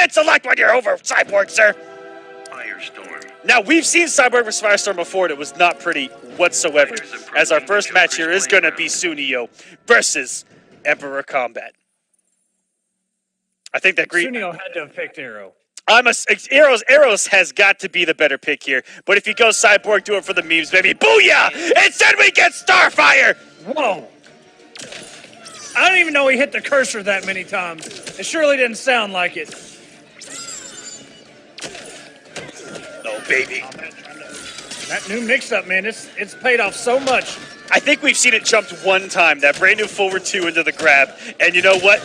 can't select when you're over, Cyborg, sir. Firestorm. Now, we've seen Cyborg vs Firestorm before, and it was not pretty whatsoever, as our first match here is going to be Sooneo versus Emperor Kombat. I think that Sooneo had to have picked Arrow. Arrows has got to be the better pick here, but if you go Cyborg, do it for the memes, baby. Booyah! Instead, we get Starfire! Whoa. I don't even know he hit the cursor that many times. It surely didn't sound like it. Oh, baby. That new mix-up, man, it's paid off so much. I think we've seen it jumped one time, that brand new forward 2 into the grab, and you know what?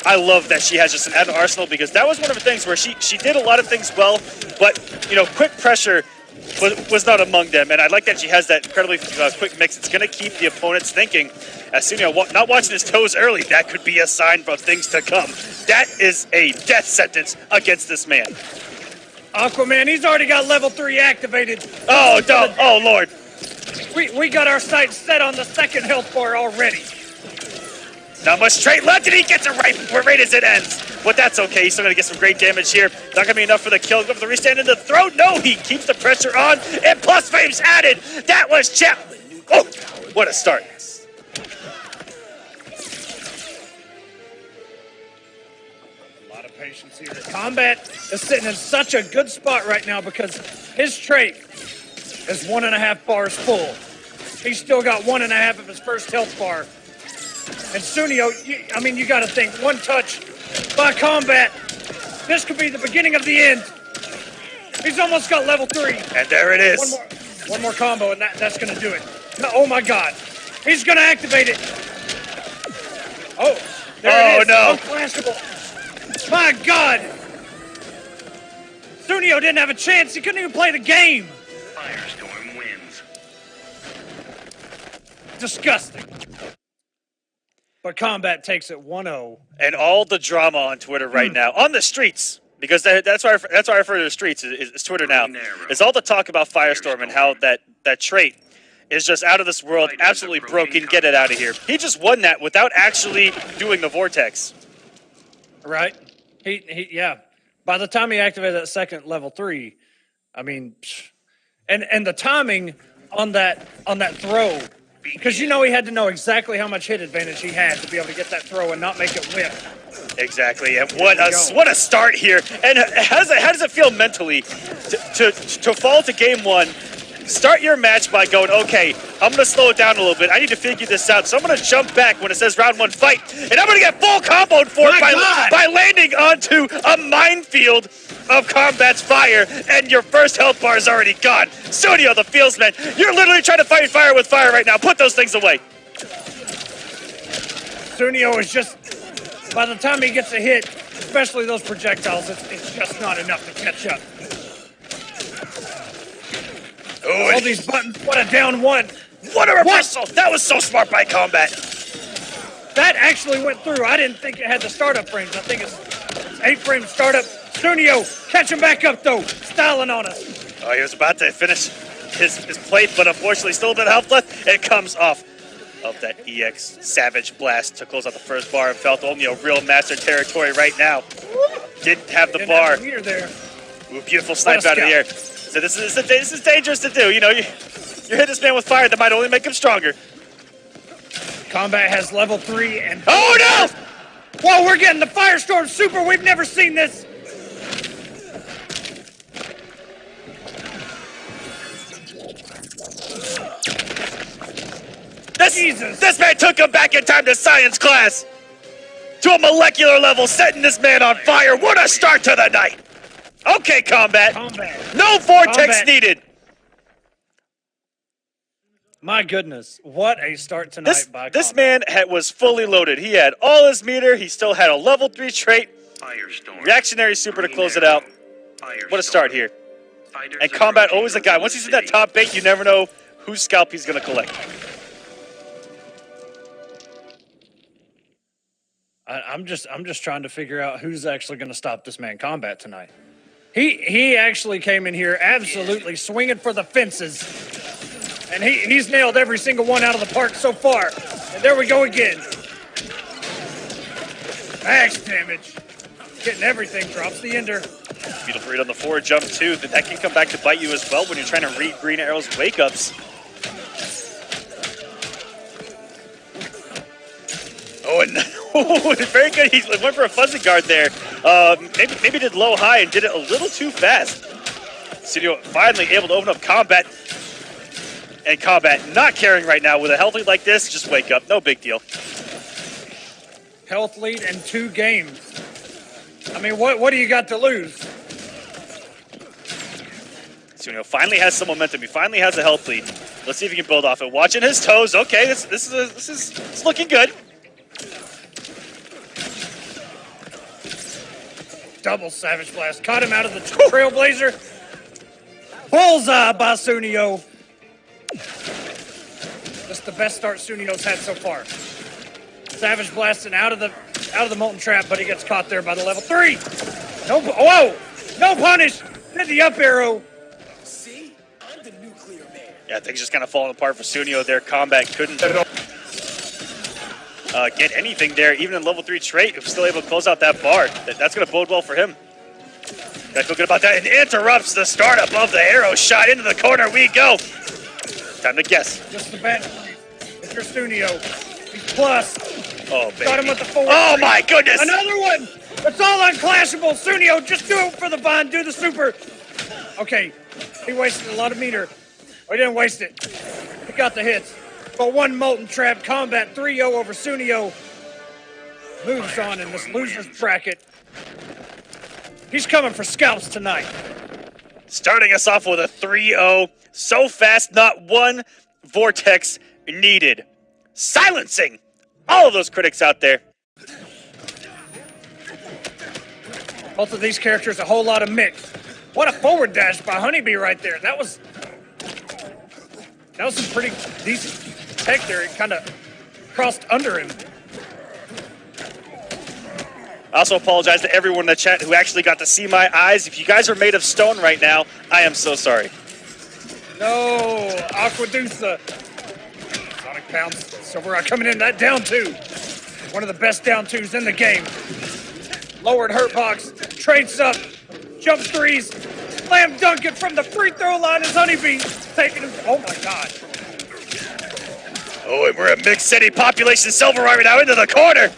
I love that she has just an added arsenal, because that was one of the things where she did a lot of things well, but, you know, quick pressure was not among them, and I like that she has that incredibly quick mix. It's going to keep the opponents thinking. As Sooneo not watching his toes early, that could be a sign of things to come. That is a death sentence against this man. Aquaman, he's already got level 3 activated. Oh, no. Oh, Lord. We got our sights set on the second health bar already. Not much straight left, and he gets it right as it ends. But that's okay. He's still going to get some great damage here. Not going to be enough for the kill. Go for the restand in the throat. No, he keeps the pressure on, and plus frames added. That was Chap. Oh, what a start. A lot of patience here. Kombat is sitting in such a good spot right now because his trait is 1.5 bars full. He's still got 1.5 of his first health bar. And Sooneo, you got to think, one touch by Kombat, this could be the beginning of the end. He's almost got level 3. And there it is. One more combo, and that's going to do it. Oh, my God. He's going to activate it. Oh, there it is. No. Unflashable. My God. Sooneo didn't have a chance. He couldn't even play the game. Firestorm wins. Disgusting. But Kombat takes it 1-0. And all the drama on Twitter right now, on the streets, because that's why I refer to the streets, is Twitter now, is all the talk about Firestorm and how that trait is just out of this world, absolutely broken, get it out of here. He just won that without actually doing the Vortex. Right? Yeah. By the time he activated that second level 3, I mean, and the timing on that throw, because he had to know exactly how much hit advantage he had to be able to get that throw and not make it whip. Exactly, and what a start here. And how does it feel mentally to fall to game 1? Start your match by going, okay, I'm going to slow it down a little bit. I need to figure this out. So I'm going to jump back when it says round 1 fight. And I'm going to get full comboed for it by landing onto a minefield of Kombat's fire. And your first health bar is already gone. Sooneo, the Fieldsman, you're literally trying to fight fire with fire right now. Put those things away. Sooneo is just, by the time he gets a hit, especially those projectiles, it's just not enough to catch up. Ooh, all these buttons, what a down 1. What a reversal! That was so smart by Kombat. That actually went through. I didn't think it had the startup frames. I think it's 8 frame startup. Sooneo, catch him back up though, styling on us. Oh, he was about to finish his plate, but unfortunately still a bit of health left. It comes off of that EX Savage Blast to close out the first bar and felt only a real master territory right now. Didn't have the bar. There. Ooh, beautiful snipe out of the air. So this is dangerous to do. You hit this man with fire that might only make him stronger. Kombat has level 3 and... Oh, no! Whoa, we're getting the Firestorm Super. We've never seen this. This man took him back in time to science class. To a molecular level, setting this man on fire. What a start to the night. Okay, Kombat. No Vortex needed. My goodness, what a start tonight by Kombat. This man was fully loaded. He had all his meter. He still had a level 3 trait. Reactionary super to close it out. What a start here. And Kombat, always a guy. Once he's in that top 8, you never know whose scalp he's going to collect. I'm just trying to figure out who's actually going to stop this man Kombat tonight. He actually came in here absolutely swinging for the fences, and he's nailed every single one out of the park so far. And there we go again. Max damage. Getting everything, drops the ender. Beautiful read on the forward jump, too. That can come back to bite you as well when you're trying to read Green Arrow's wake-ups. Oh, and very good. He went for a fuzzy guard there. Maybe did low-high and did it a little too fast. Sooneo finally able to open up Kombat. And Kombat not caring right now. With a health lead like this, just wake up. No big deal. Health lead in 2 games. I mean, what do you got to lose? Sooneo finally has some momentum. He finally has a health lead. Let's see if he can build off it. Watching his toes. Okay, this is looking good. Double Savage Blast. Caught him out of the Trailblazer. Bullseye by Sooneo. That's the best start Suneo's had so far. Savage blasting out of the Molten Trap, but he gets caught there by the level 3. No, whoa! No punish! Did the up arrow. See? I'm the nuclear man. Yeah, things just kind of falling apart for Sooneo there. Kombat couldn't get anything there, even in level 3 trait. He was still able to close out that bar. That's going to bode well for him. Gotta feel good about that. And interrupts the startup of the arrow shot into the corner. We go. Time to guess. Just the bet. Mr. Sooneo. He's plus. Oh, baby. Got him with the forward. Oh, my goodness. Another one. It's all unclashable. Sooneo, just do it for the Vine. Do the super. Okay. He wasted a lot of meter. Oh, he didn't waste it. He got the hits. But one Molten Trap. Kombat 3-0 over Sooneo. Moves on in this loser's bracket. He's coming for scalps tonight. Starting us off with a 3-0. So fast, not one vortex needed. Silencing all of those critics out there. Both of these characters, a whole lot of mix. What a forward dash by Honeybee right there. That was some pretty decent tech there. It kind of crossed under him. I also apologize to everyone in the chat who actually got to see my eyes. If you guys are made of stone right now, I am so sorry. No, Aquadusa. Sonic Pounce, SilverRye coming in that down 2. One of the best down 2s in the game. Lowered hurt box, trades up, jump 3s, slam dunk it from the free throw line as Honeybee taking him. Oh my God. Oh, and we're at Mixed City population SilverRye right now into the corner.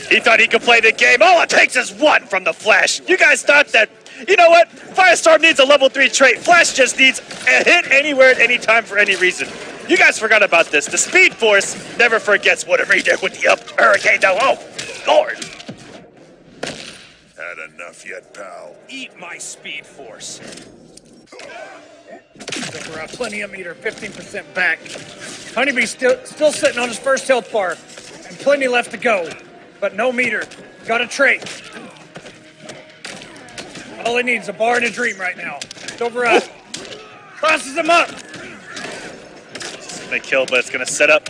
He thought he could play the game. All it takes is one from the Flash. You guys thought that, you know what? Firestorm needs a level 3 trait. Flash just needs a hit anywhere at any time for any reason. You guys forgot about this. The Speed Force never forgets whatever he did with the up hurricane though. Oh, Lord. Had enough yet, pal? Eat my Speed Force. SilverRye, plenty of meter, 15% back. Honeybee still sitting on his first health bar, and plenty left to go. But no meter. Got a trait. All he needs is a bar and a dream right now. SilverRye crosses him up. It's gonna kill, but it's gonna set up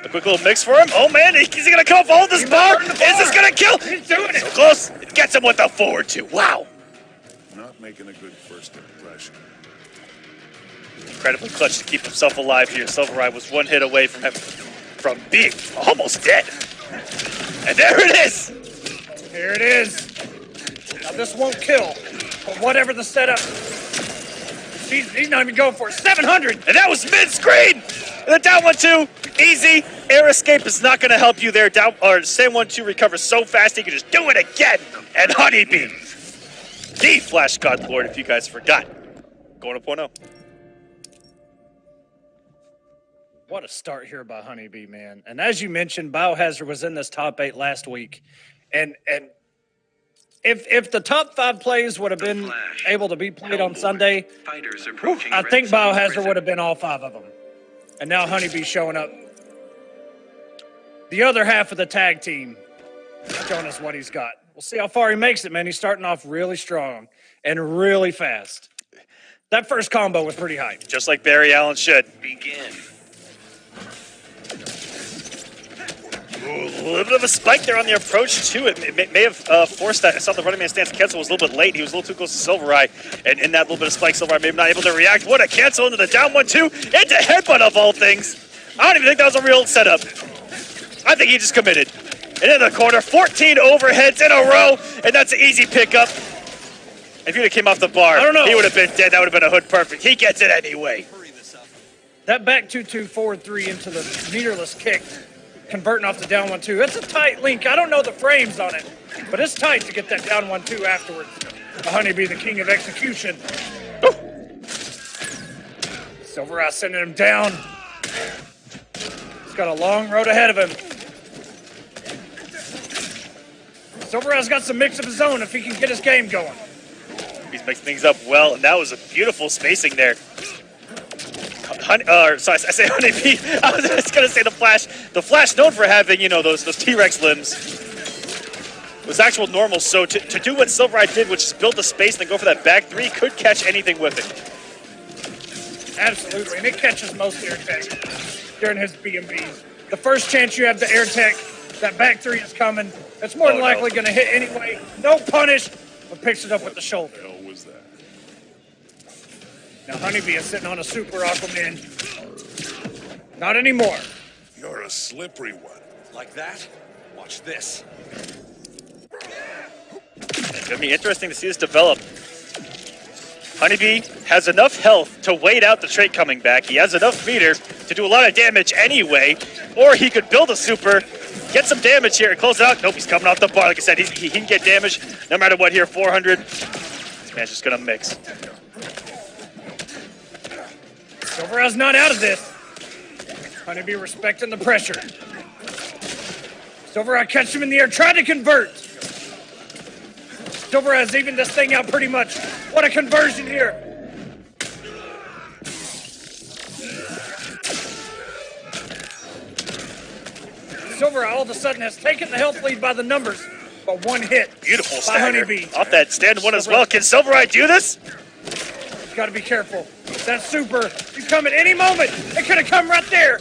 a quick little mix for him. Oh man, is he gonna come up all this bar? Is this gonna kill? He's doing it. So close. It gets him with the forward 2. Wow. Not making a good first impression. Incredibly clutch to keep himself alive here. SilverRye was one hit away from being almost dead. And there it is! Here it is. Now this won't kill, but whatever the setup, he's not even going for it. 700! And that was mid-screen! The down 1-2, easy. Air escape is not going to help you there. Down, or same 1-2 recovers so fast he can just do it again. And Honeybee, the Flash God Lord, if you guys forgot. Going to 0.0. What a start here by Honeybee, man. And as you mentioned, Biohazard was in this top 8 last week. And if the top 5 plays would have been able to be played on Sunday, I think Biohazard would have been all 5 of them. And now Honeybee showing up. The other half of the tag team showing us what he's got. We'll see how far he makes it, man. He's starting off really strong and really fast. That first combo was pretty hype. Just like Barry Allen should. Begin. Ooh, a little bit of a spike there on the approach, too. It may have forced that. I saw the running man stance cancel was a little bit late. He was a little too close to SilverRye. And in that little bit of spike, SilverRye maybe not able to react. What a cancel into the down 1-2. Into headbutt of all things. I don't even think that was a real setup. I think he just committed. And in the corner, 14 overheads in a row, and that's an easy pickup. If he'd have came off the bar, I don't know. he would have been dead. That would have been a hood perfect. He gets it anyway. That back 2-2 forward 3 into the meterless kick, converting off the down 1-2. That's a tight link. I don't know the frames on it, but it's tight to get that down 1-2 afterwards. The Honeybee, the king of execution. SilverRye sending him down. He's got a long road ahead of him. SilverRye's got some mix of his own if he can get his game going. He's mixing things up well, and that was a beautiful spacing there. Sorry, I say Honeybee. I was just gonna say the Flash. The Flash, known for having, you know, those T-Rex limbs, was actual normal. So to do what SilverRye did, which is build the space and then go for that back 3, could catch anything with it. Absolutely, and it catches most air tech during his B&Bs. The first chance you have the air tech, that back 3 is coming. It's more than likely going to hit anyway. No punish, but picks it up with the shoulder. What the hell was that? Now Honeybee is sitting on a super Aquaman. Not anymore. You're a slippery one. Like that? Watch this. It's gonna be interesting to see this develop. Honeybee has enough health to wait out the trait coming back. He has enough meter to do a lot of damage anyway, or he could build a super, get some damage here and close it out. Nope, he's coming off the bar. Like I said, he can get damage no matter what here. 400. This man's just gonna mix. SilverRye's not out of this. Honeybee respecting the pressure. SilverRye catches him in the air, tried to convert. SilverRye's evened this thing out pretty much. What a conversion here. SilverRye all of a sudden has taken the health lead by the numbers, but one hit. Beautiful by stagger. Honeybee. Off that stand one as well. Can SilverRye do this? Got to be careful. That super is coming any moment. It could have come right there.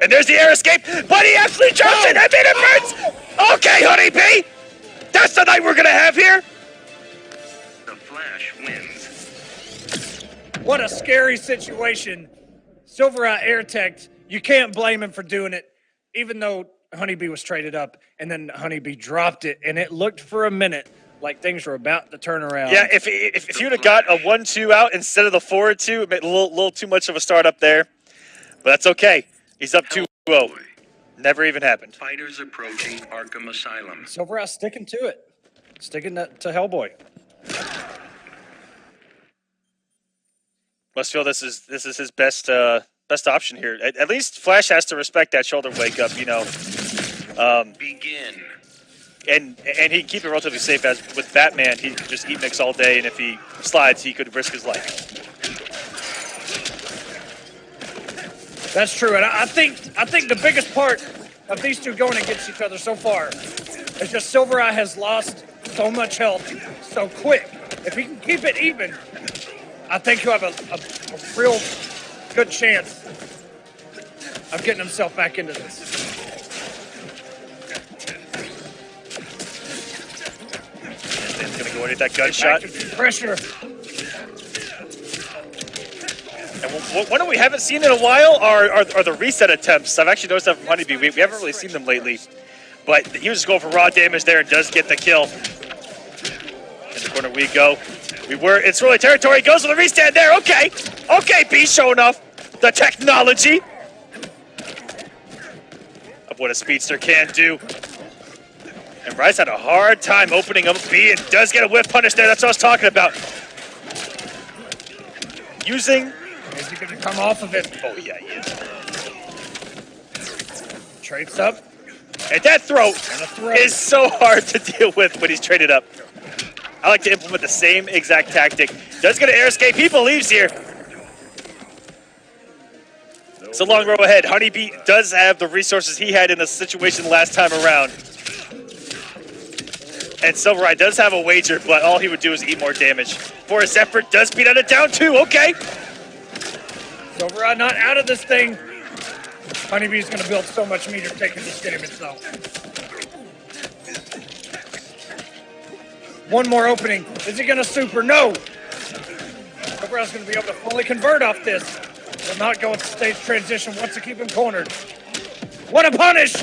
And there's the air escape, but he actually jumps it. I mean, it hurts. Okay, Honeybee. That's the night we're going to have here. The Flash wins. What a scary situation. SilverRye air teched. You can't blame him for doing it, even though Honeybee was traded up, and then Honeybee dropped it, and it looked for a minute like things were about to turn around. Yeah, if you'd have got a 1-2 out instead of the forward 2, it made a little too much of a start up there. But that's okay. He's up 2-0. Never even happened. Fighters approaching Arkham Asylum. SilverRye sticking to it. Sticking to Hellboy. Must feel this is his best option here. At least Flash has to respect that shoulder wake up, you know. Begin. And he can keep it relatively safe, as with Batman, he can just eat mix all day, and if he slides, he could risk his life. That's true, and I think the biggest part of these two going against each other so far is just SilverRye has lost so much health so quick. If he can keep it even, I think he'll have a real good chance of getting himself back into this. He's gonna go in at that gunshot. Pressure. And one we haven't seen in a while are the reset attempts. I've actually noticed that from Honeybee. We haven't really seen them lately. But he was just going for raw damage there and does get the kill. In the corner we go. It's early territory. Goes for the restand there. Okay. Okay, B showing off the technology of what a speedster can do. And Rice had a hard time opening up B and does get a whiff punish there. That's what I was talking about. Using... Is he going to come off of it? Oh, yeah, he is. Trades up. And that throw is so hard to deal with when he's traded up. I like to implement the same exact tactic. Does get an air escape. He believes here. It's a long row ahead. Honeybee does have the resources he had in the situation last time around. And SilverRye does have a wager, but all he would do is eat more damage. For his effort, does beat out a down 2. Okay. SilverRye not out of this thing. Honeybee's going to build so much meter taking this game itself. One more opening. Is he going to super? No. SilverRye's going to be able to fully convert off this. Will not go into stage transition. Wants to keep him cornered. What a punish!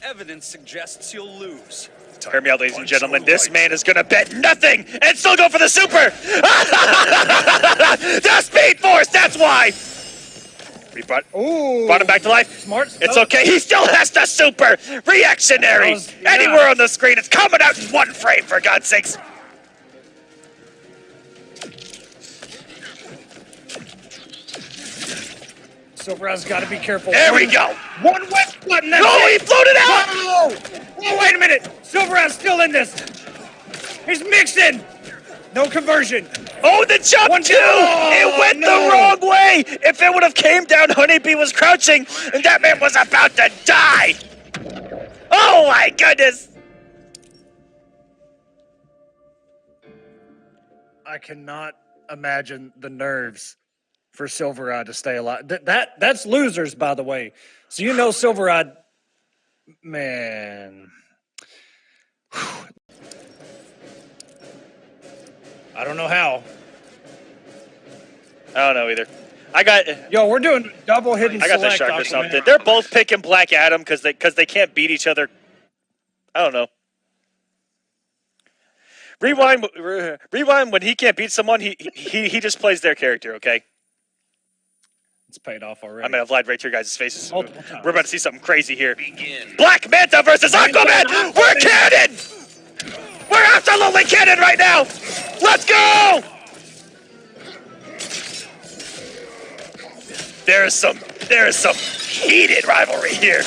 evidence suggests you'll lose. Hear me out, ladies and gentlemen. This man is going to bet nothing and still go for the super. The Speed Force, that's why. We brought him back to life. Smart stuff. It's okay. He still has the super. Reactionary. Yeah. Anywhere on the screen. It's coming out in one frame, for God's sakes. SilverRye's got to be careful. There we go. One wet button. That's Oh, he it. floated out. Oh, wait a minute. SilverRye's still in this. He's mixing. No conversion. Oh, the jump too! It went the wrong way! If it would have came down, Honeybee was crouching, and that man was about to die! Oh my goodness! I cannot imagine the nerves for SilverRye to stay alive. That's losers, by the way. So you know SilverRye, man. I don't know how. I don't know either. Yo, we're doing double hidden I got the select. shark or Aquaman. something. They're both picking Black Adam because they can't beat each other. I don't know. Rewind when he can't beat someone, he just plays their character, okay? It's paid off already. I'm gonna have lied right to your guys' faces. Multiple times. We're about to see something crazy here. Begin. Black Manta versus Aquaman! We're cannon! We're absolutely cannon right now! Let's go! There is some heated rivalry here.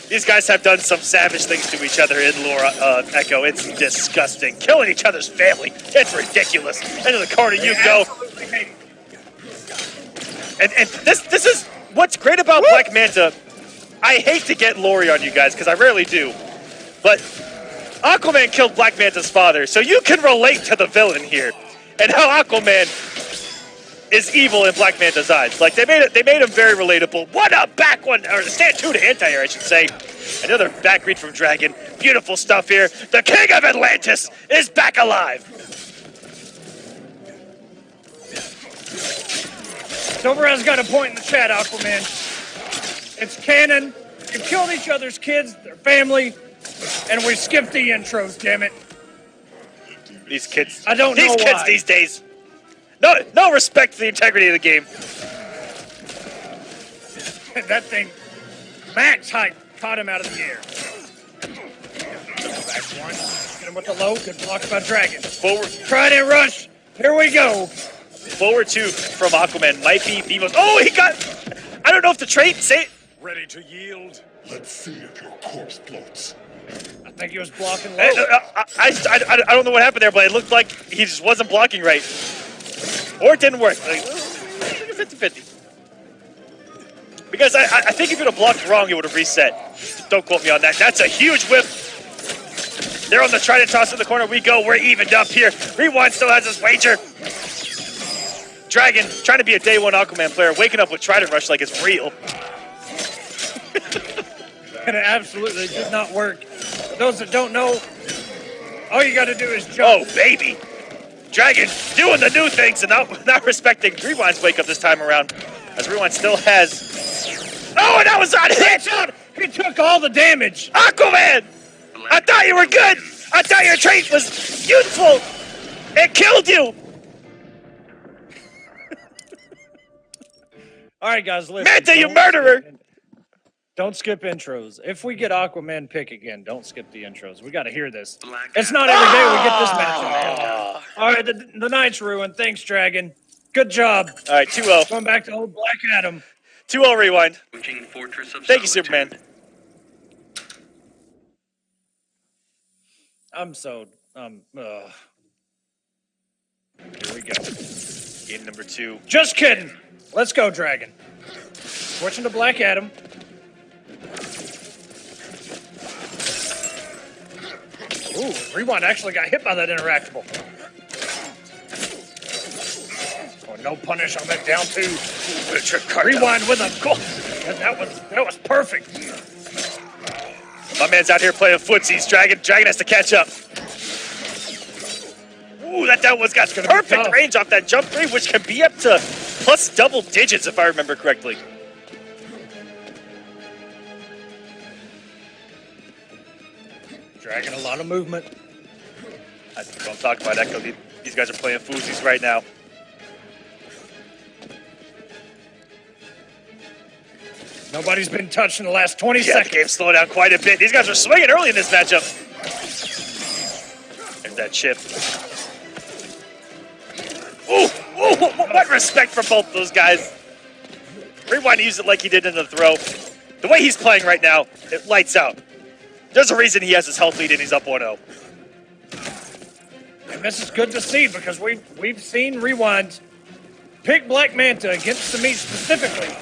These guys have done some savage things to each other in Laura Echo. It's disgusting. Killing each other's family. It's ridiculous. Into the corner you go. And this is what's great about Black Manta. I hate to get Lori on you guys because I rarely do, but Aquaman killed Black Manta's father, so you can relate to the villain here and how Aquaman is evil in Black Manta's eyes. Like they made him very relatable. What a back one, or stand two to anti-air, I should say. Another back read from Dragon. Beautiful stuff here. The King of Atlantis is back alive. SilverRye's got a point in the chat, Aquaman. It's canon. You killed each other's kids, their family, and we skipped the intros, damn it. These kids. I don't know These kids why. these days. No respect for the integrity of the game. That thing, max height, caught him out of the air. Back one. Get him with the low. Good block by Dragon. Forward. Trident rush. Here we go. Forward two from Aquaman might be the most. Oh, he got. I don't know if the trait say. Ready to yield? Let's see if your corpse floats. I think he was blocking low. I don't know what happened there, but it looked like he just wasn't blocking right, or it didn't work. Like 50-50. Because I think if you'd have blocked wrong, it would have reset. Don't quote me on that. That's a huge whip. They're on the trident toss in the corner. We go. We're evened up here. Rewind still has his wager. Dragon, trying to be a day one Aquaman player, waking up with Trident Rush like it's real. And it absolutely did not work. For those that don't know, all you got to do is jump. Oh, baby. Dragon doing the new things and not respecting Rewind's wake up this time around. As Rewind still has... Oh, and that was on hit! He took all the damage. Aquaman! I thought you were good! I thought your trait was useful! It killed you! All right, guys, listen. Manta, you murderer! Don't skip intros. If we get Aquaman pick again, don't skip the intros. We got to hear this. Black It's not every day we get this matchup. All right, the night's ruined. Thanks, Dragon. Good job. All right, 2-0. Going back to old Black Adam. 2-0 Rewind. Approaching Fortress of Thank you, Solitude. Superman. I'm so Here we go. Game number 2. Just kidding. Let's go, Dragon. Switching to Black Adam. Ooh, Rewind actually got hit by that interactable. Oh, no punish on that down two. Rewind with a goal. That was perfect. My man's out here playing footsies. Dragon has to catch up. Ooh, that was got perfect tough. range off that jump three, which can be up to plus double digits if I remember correctly. Dragon, a lot of movement. Don't talk about Echo. These guys are playing foosies right now. Nobody's been touched in the last 20 Yeah, seconds. the game's slowing down quite a bit. These guys are swinging early in this matchup. There's that chip. Ooh, what respect for both those guys. Rewind used it like he did in the throw. The way he's playing right now, it lights out. There's a reason he has his health lead and he's up 1-0. And this is good to see because we've seen Rewind pick Black Manta against Semiij specifically.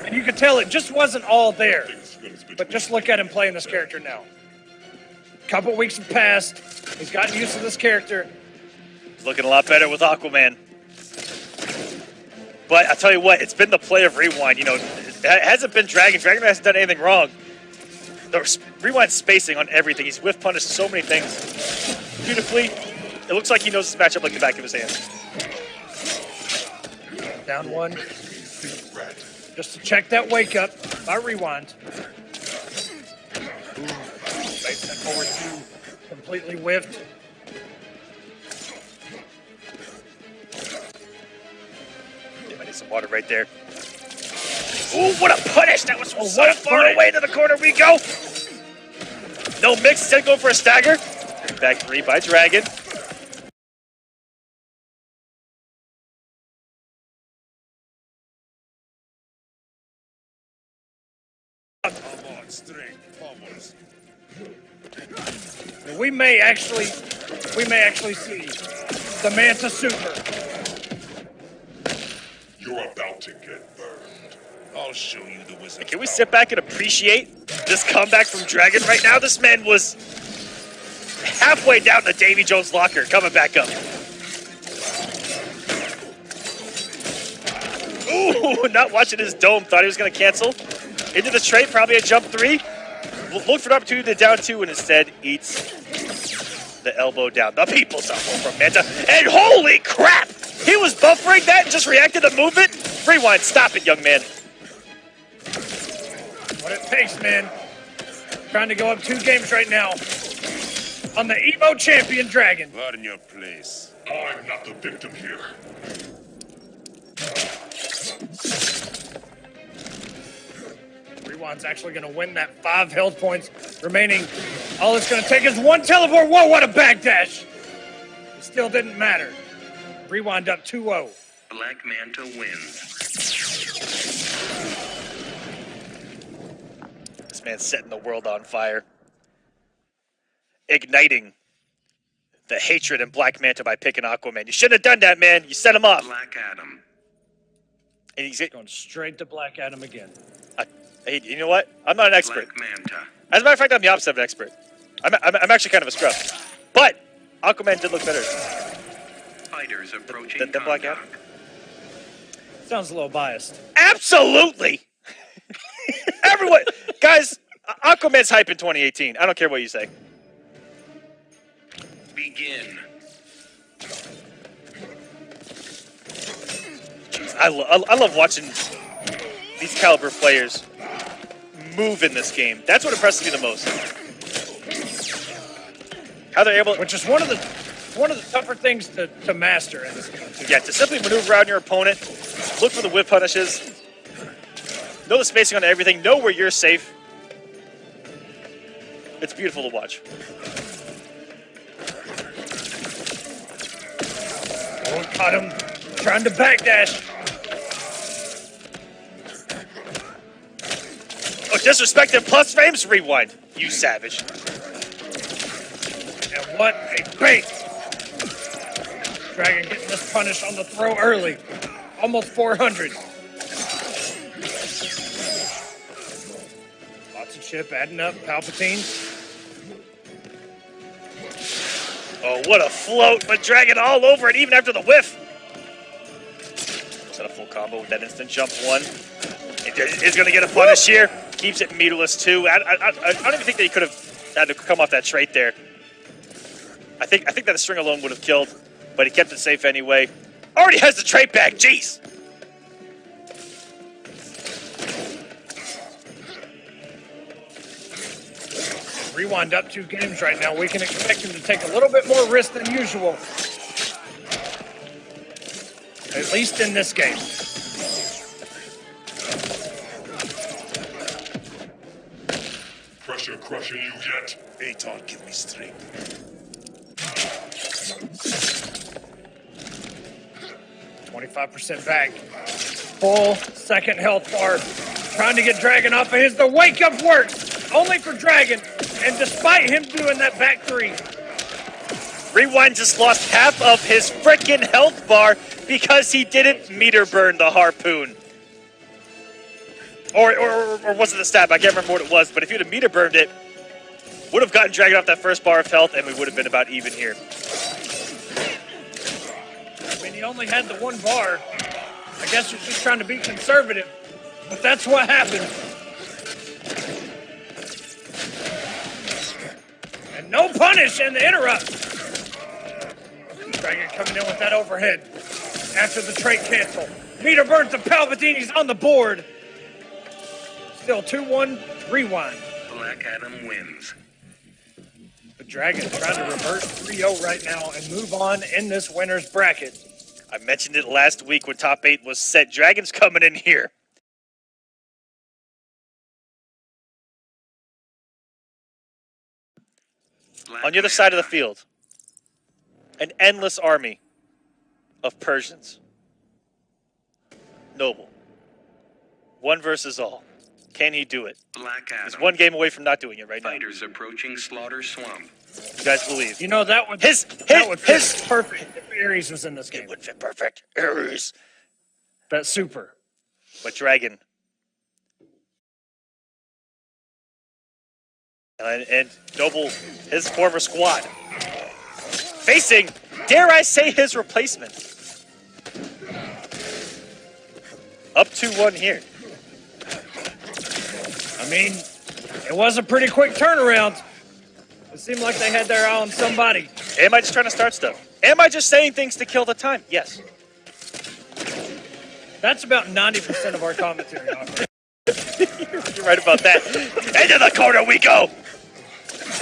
And you could tell it just wasn't all there. But just look at him playing this character now. Couple weeks have passed. He's gotten used to this character. He's looking a lot better with Aquaman. But I tell you what, it's been the play of Rewind. You know, it hasn't been Dragon. Dragon hasn't done anything wrong. The Rewind spacing on everything. He's whiff punished so many things beautifully. It looks like he knows this matchup like the back of his hand. Down one. Just to check that wake up by Rewind. Face that forward two. Completely whiffed. I need some water right there. Ooh, what a punish! That was so what a far punish. away to the corner we go. No mix, instead going for a stagger. Back three by Dragon. We may actually see the Manta Super. You're about to get burned. I'll show you the wizard. Can we sit back and appreciate this comeback from Dragon right now? This man was halfway down the Davy Jones locker, coming back up. Ooh, not watching his dome. Thought he was going to cancel. Into the straight, probably a jump three. Look for an opportunity to down two, and instead eats the elbow down. The people's elbow from Manta. And holy crap! He was buffering that and just reacted to movement? Rewind, stop it, young man. What it takes, man. Trying to go up 2 games right now on the Evo champion Dragon. Not in your place. I'm not the victim here. Rewind's actually going to win that 5 health points remaining. All it's going to take is 1 teleport. Whoa, what a backdash. It still didn't matter. Rewind up 2-0. Black Manta wins. This man's setting the world on fire. Igniting the hatred in Black Manta by picking Aquaman. You shouldn't have done that, man. You set him up. Black Adam. And he's Going straight to Black Adam again. Hey, you know what? I'm not an expert. Black Manta. As a matter of fact, I'm the opposite of an expert. I'm actually kind of a scrub. But Aquaman did look better. Fighters approaching The Black Adam? contact. Sounds a little biased. Absolutely! Everyone, guys, Aquaman's hype in 2018. I don't care what you say. Begin. I love watching these caliber players move in this game. That's what impresses me the most. How they're able, Which is one of the tougher things to master in this game. Too. yeah, to simply maneuver around your opponent, look for the whip punishes, know the spacing on everything, know where you're safe. It's beautiful to watch. Oh, caught him trying to backdash. Oh, disrespected plus frames? Rewind, you savage. And what a bait. Dragon getting this punish on the throw early. Almost 400. Lots of chip adding up. Palpatine. Oh, what a float, but Dragon all over it, even after the whiff. Is that a full combo with that instant jump one? Is going to get a punish here. Keeps it meterless, too. I don't even think that he could have had to come off that trait there. I think that a string alone would have killed, but he kept it safe anyway. Already has the trait back, jeez! Rewind up 2 games right now. We can expect him to take a little bit more risk than usual. At least in this game. Pressure crushing you yet? Aton, give me strength. 25% back. Full second health bar. Trying to get Dragon off of his. The wake up works. Only for Dragon. And despite him doing that back 3. Rewind just lost half of his frickin' health bar because he didn't meter burn the harpoon. Or was it the stab? I can't remember what it was, but if you'd have meter burned it, would have gotten Dragon off that first bar of health, and we would have been about even here. I mean, he only had the 1 bar. I guess he's just trying to be conservative, but that's what happened. And no punish in the interrupt. Dragon coming in with that overhead after the trait cancel. Meter burns the Palpatine's on the board. Still 2-1, Rewind. Black Adam wins. The Dragon trying to reverse 3-0 right now and move on in this winner's bracket. I mentioned it last week when top 8 was set. Dragon's coming in here. On the other side of the field, an endless army of Persians. Noble. 1 versus all. Can he do it? Black Adam. He's 1 game away from not doing it right now. Fighters approaching Slaughter Swamp. You guys believe? You know, that would His fit perfect if Ares was in this game. It would fit perfect. Ares. That's super. But Dragon. And Noble, his former squad. Facing, dare I say, his replacement. Up 2-1 here. I mean, it was a pretty quick turnaround. It seemed like they had their eye on somebody. Am I just trying to start stuff? Am I just saying things to kill the time? Yes. That's about 90% of our commentary. You're right about that. Into the corner we go.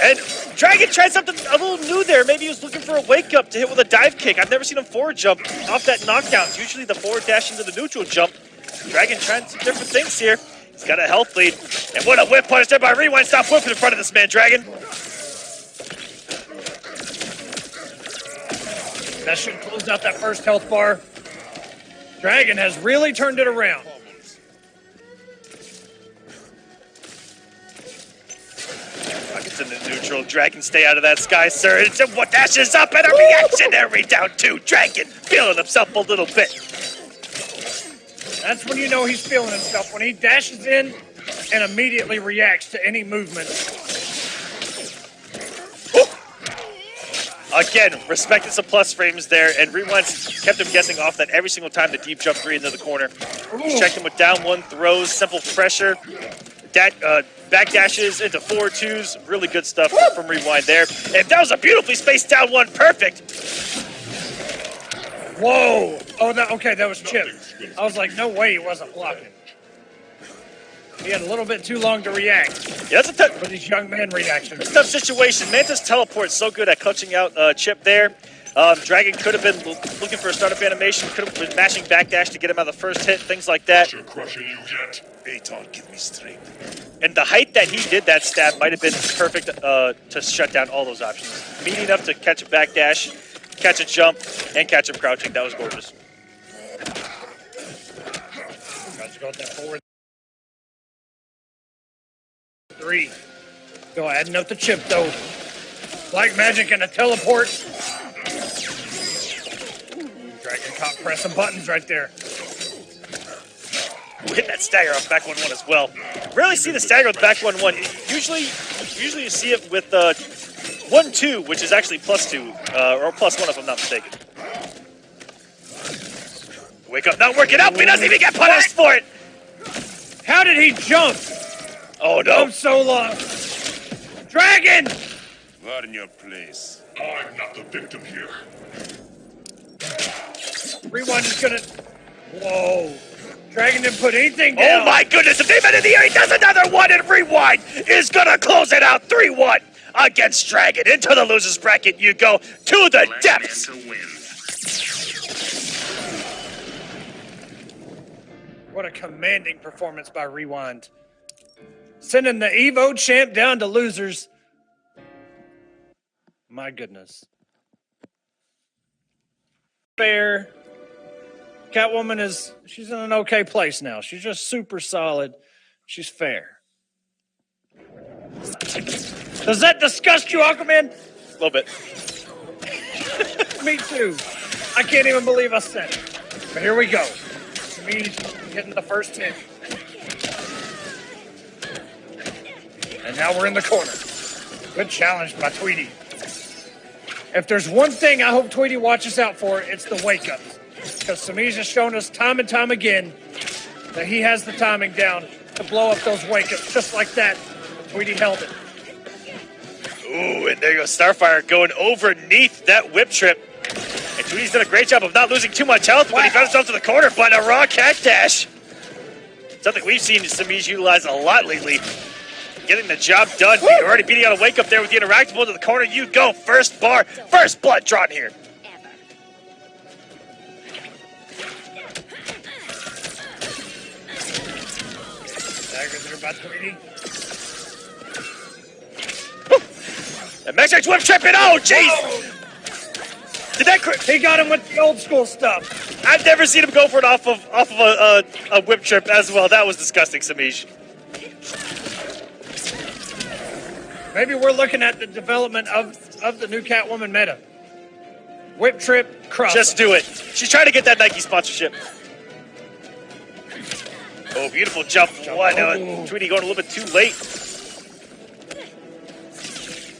And Dragon tried something a little new there. Maybe he was looking for a wake-up to hit with a dive kick. I've never seen him forward jump off that knockdown. It's usually the forward dash into the neutral jump. Dragon trying some different things here. He's got a health lead. And what a whip punish there by Rewind. Stop whipping in front of this man, Dragon. That should close out that first health bar. Dragon has really turned it around. It's in the neutral. Dragon, stay out of that sky, sir. It's what dashes up and a reactionary down 2. Dragon feeling himself a little bit. That's when you know he's feeling himself. When he dashes in and immediately reacts to any movement. Again, respected some plus frames there, and Rewind's kept him guessing off that every single time the deep jump 3 into the corner. He's checked him with down 1 throws, simple pressure, back dashes into 4-2s. Really good stuff from Rewind there. And that was a beautifully spaced down 1. Perfect. Whoa. Oh, that was Chip. I was like, no way he wasn't blocking. He had a little bit too long to react. Yeah, that's a tough, with his young man reactions. tough situation. Manta's teleport so good at clutching out Chip there. Dragon could have been looking for a startup animation, could have been mashing backdash to get him out of the first hit, things like that. Crushing you yet? Aton, give me strength. And the height that he did that stab might have been perfect to shut down all those options. Meaty enough to catch a backdash, catch a jump, and catch him crouching. That was gorgeous. Tries to go with that forward 3. Go ahead and note the Chip though. Black magic and a teleport. Dragon caught pressing buttons right there. Hit that stagger off back 1-1 as well. Rarely see the stagger with back 1-1. Usually you see it with 1-2, which is actually +2 or +1 if I'm not mistaken. Wake up, not working out. He doesn't even get punished for it. How did he jump? Oh no! I'm so lost. Dragon! Not in your place. I'm not the victim here. Rewind is gonna. Whoa! Dragon didn't put anything down. Oh my goodness, if they've been in the air, he does another one, and Rewind is gonna close it out 3-1 against Dragon. Into the loser's bracket you go, to the Black depths. Manta wins. What a commanding performance by Rewind. Sending the Evo champ down to losers. My goodness. Fair. Catwoman she's in an okay place now. She's just super solid. She's fair. Does that disgust you, Aquaman? A little bit. Me too. I can't even believe I said it. But here we go. Semiij getting the first hit. And now we're in the corner. Good challenge by Tweedy. If there's one thing I hope Tweedy watches out for, it's the wake-ups. Because Semiij has shown us time and time again that he has the timing down to blow up those wake-ups just like that. Tweedy held it. Ooh, and there goes Starfire going underneath that whip trip. And Tweedy's done a great job of not losing too much health when he found himself to the corner, but a raw cat dash. Something we've seen Semiij utilize a lot lately. Getting the job done. Already beating out a wake up there with the interactable to the corner. You go. First bar. First blood drawn here. Dagger there by Tweedy. And Max X whip tripping. Oh, jeez. Did that He got him with the old school stuff. I've never seen him go for it off of a whip trip as well. That was disgusting, Semiij. Maybe we're looking at the development of the new Catwoman meta. Whip trip, cross. Just do it. She's trying to get that Nike sponsorship. Oh, beautiful jump. What? Tweedy going a little bit too late.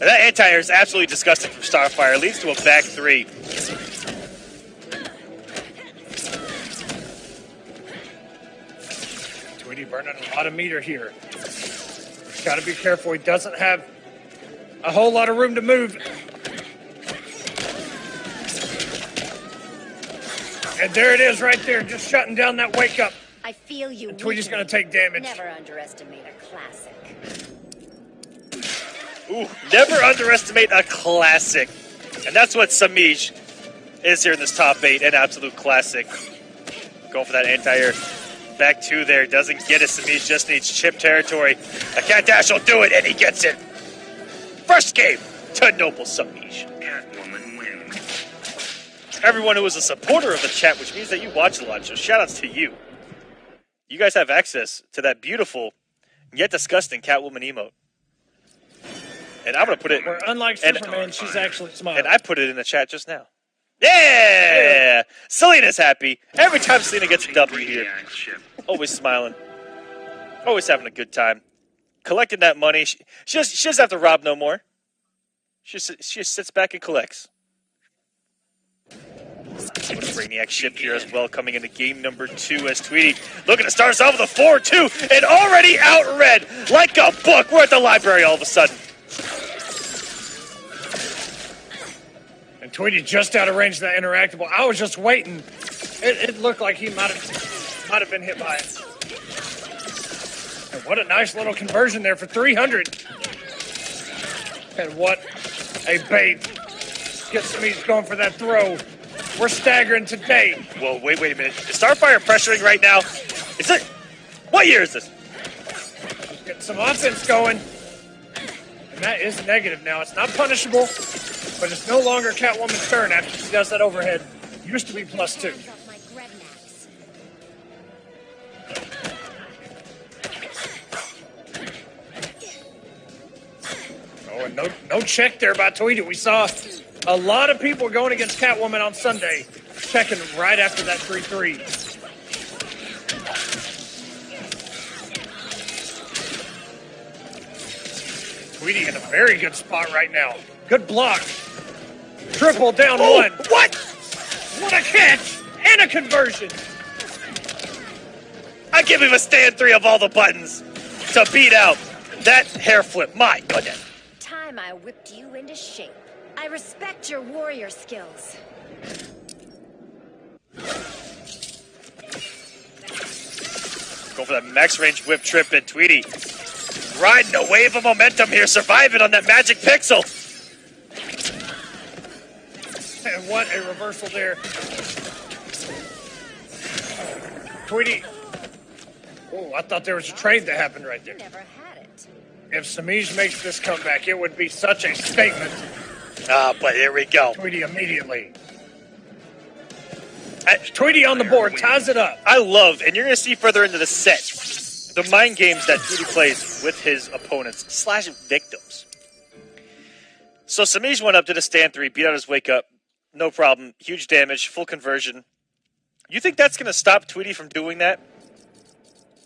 And that anti-air is absolutely disgusting from Starfire. Leads to a back three. Tweedy burning a lot of meter here. Got to be careful. He doesn't have a whole lot of room to move. And there it is right there, just shutting down that wake up. I feel you. And Tweedy's going to take damage. Never underestimate a classic. Ooh, never underestimate a classic. And that's what Semiij is here in this top 8, an absolute classic. Going for that anti-air. Back two there, doesn't get it. Semiij just needs chip territory. A cat dash will do it, and he gets it. First game to Noble Semiij. Catwoman wins. Everyone who is a supporter of the chat, which means that you watch a lot, so shout-outs to you. You guys have access to that beautiful, yet disgusting Catwoman emote. And I'm going to put it... Where unlike Superman, she's actually smiling. And I put it in the chat just now. Yeah! Selena's happy. Every time Selena gets a W here. Always smiling. Always having a good time. Collecting that money. She doesn't have to rob no more. She just sits back and collects. What a Brainiac ship here as well, coming into game number 2 as Tweedy looking to start us off with a 4-2 and already out red like a book. We're at the library all of a sudden. And Tweedy just out of range of that interactable. I was just waiting. It looked like he might have been hit by it. And what a nice little conversion there for 300. And what a bait. Get Semiij going for that throw. We're staggering today. Whoa, wait a minute. Is Starfire pressuring right now? Is it? What year is this? Getting some offense going. And that is negative now. It's not punishable, but it's no longer Catwoman's turn after she does that overhead. Used to be +2. Oh, and no check there by Tweedy. We saw a lot of people going against Catwoman on Sunday, checking right after that 3-3. Tweedy in a very good spot right now. Good block. Triple down one. What? What a catch and a conversion. I give him a stand 3 of all the buttons to beat out that hair flip. My goodness. Time I whipped you into shape. I respect your warrior skills. Go for that max range whip trip, and Tweedy riding a wave of momentum here, surviving on that magic pixel. And what a reversal there. Tweedy. Oh, I thought there was a trade that happened right there. Never had it. If Semiij makes this comeback, it would be such a statement. But here we go. Tweedy immediately. Tweedy on the board, ties it up. I love, and you're going to see further into the set, the mind games that Tweedy plays with his opponents / victims. So Semiij went up to the stand 3, beat out his wake up. No problem. Huge damage, full conversion. You think that's going to stop Tweedy from doing that?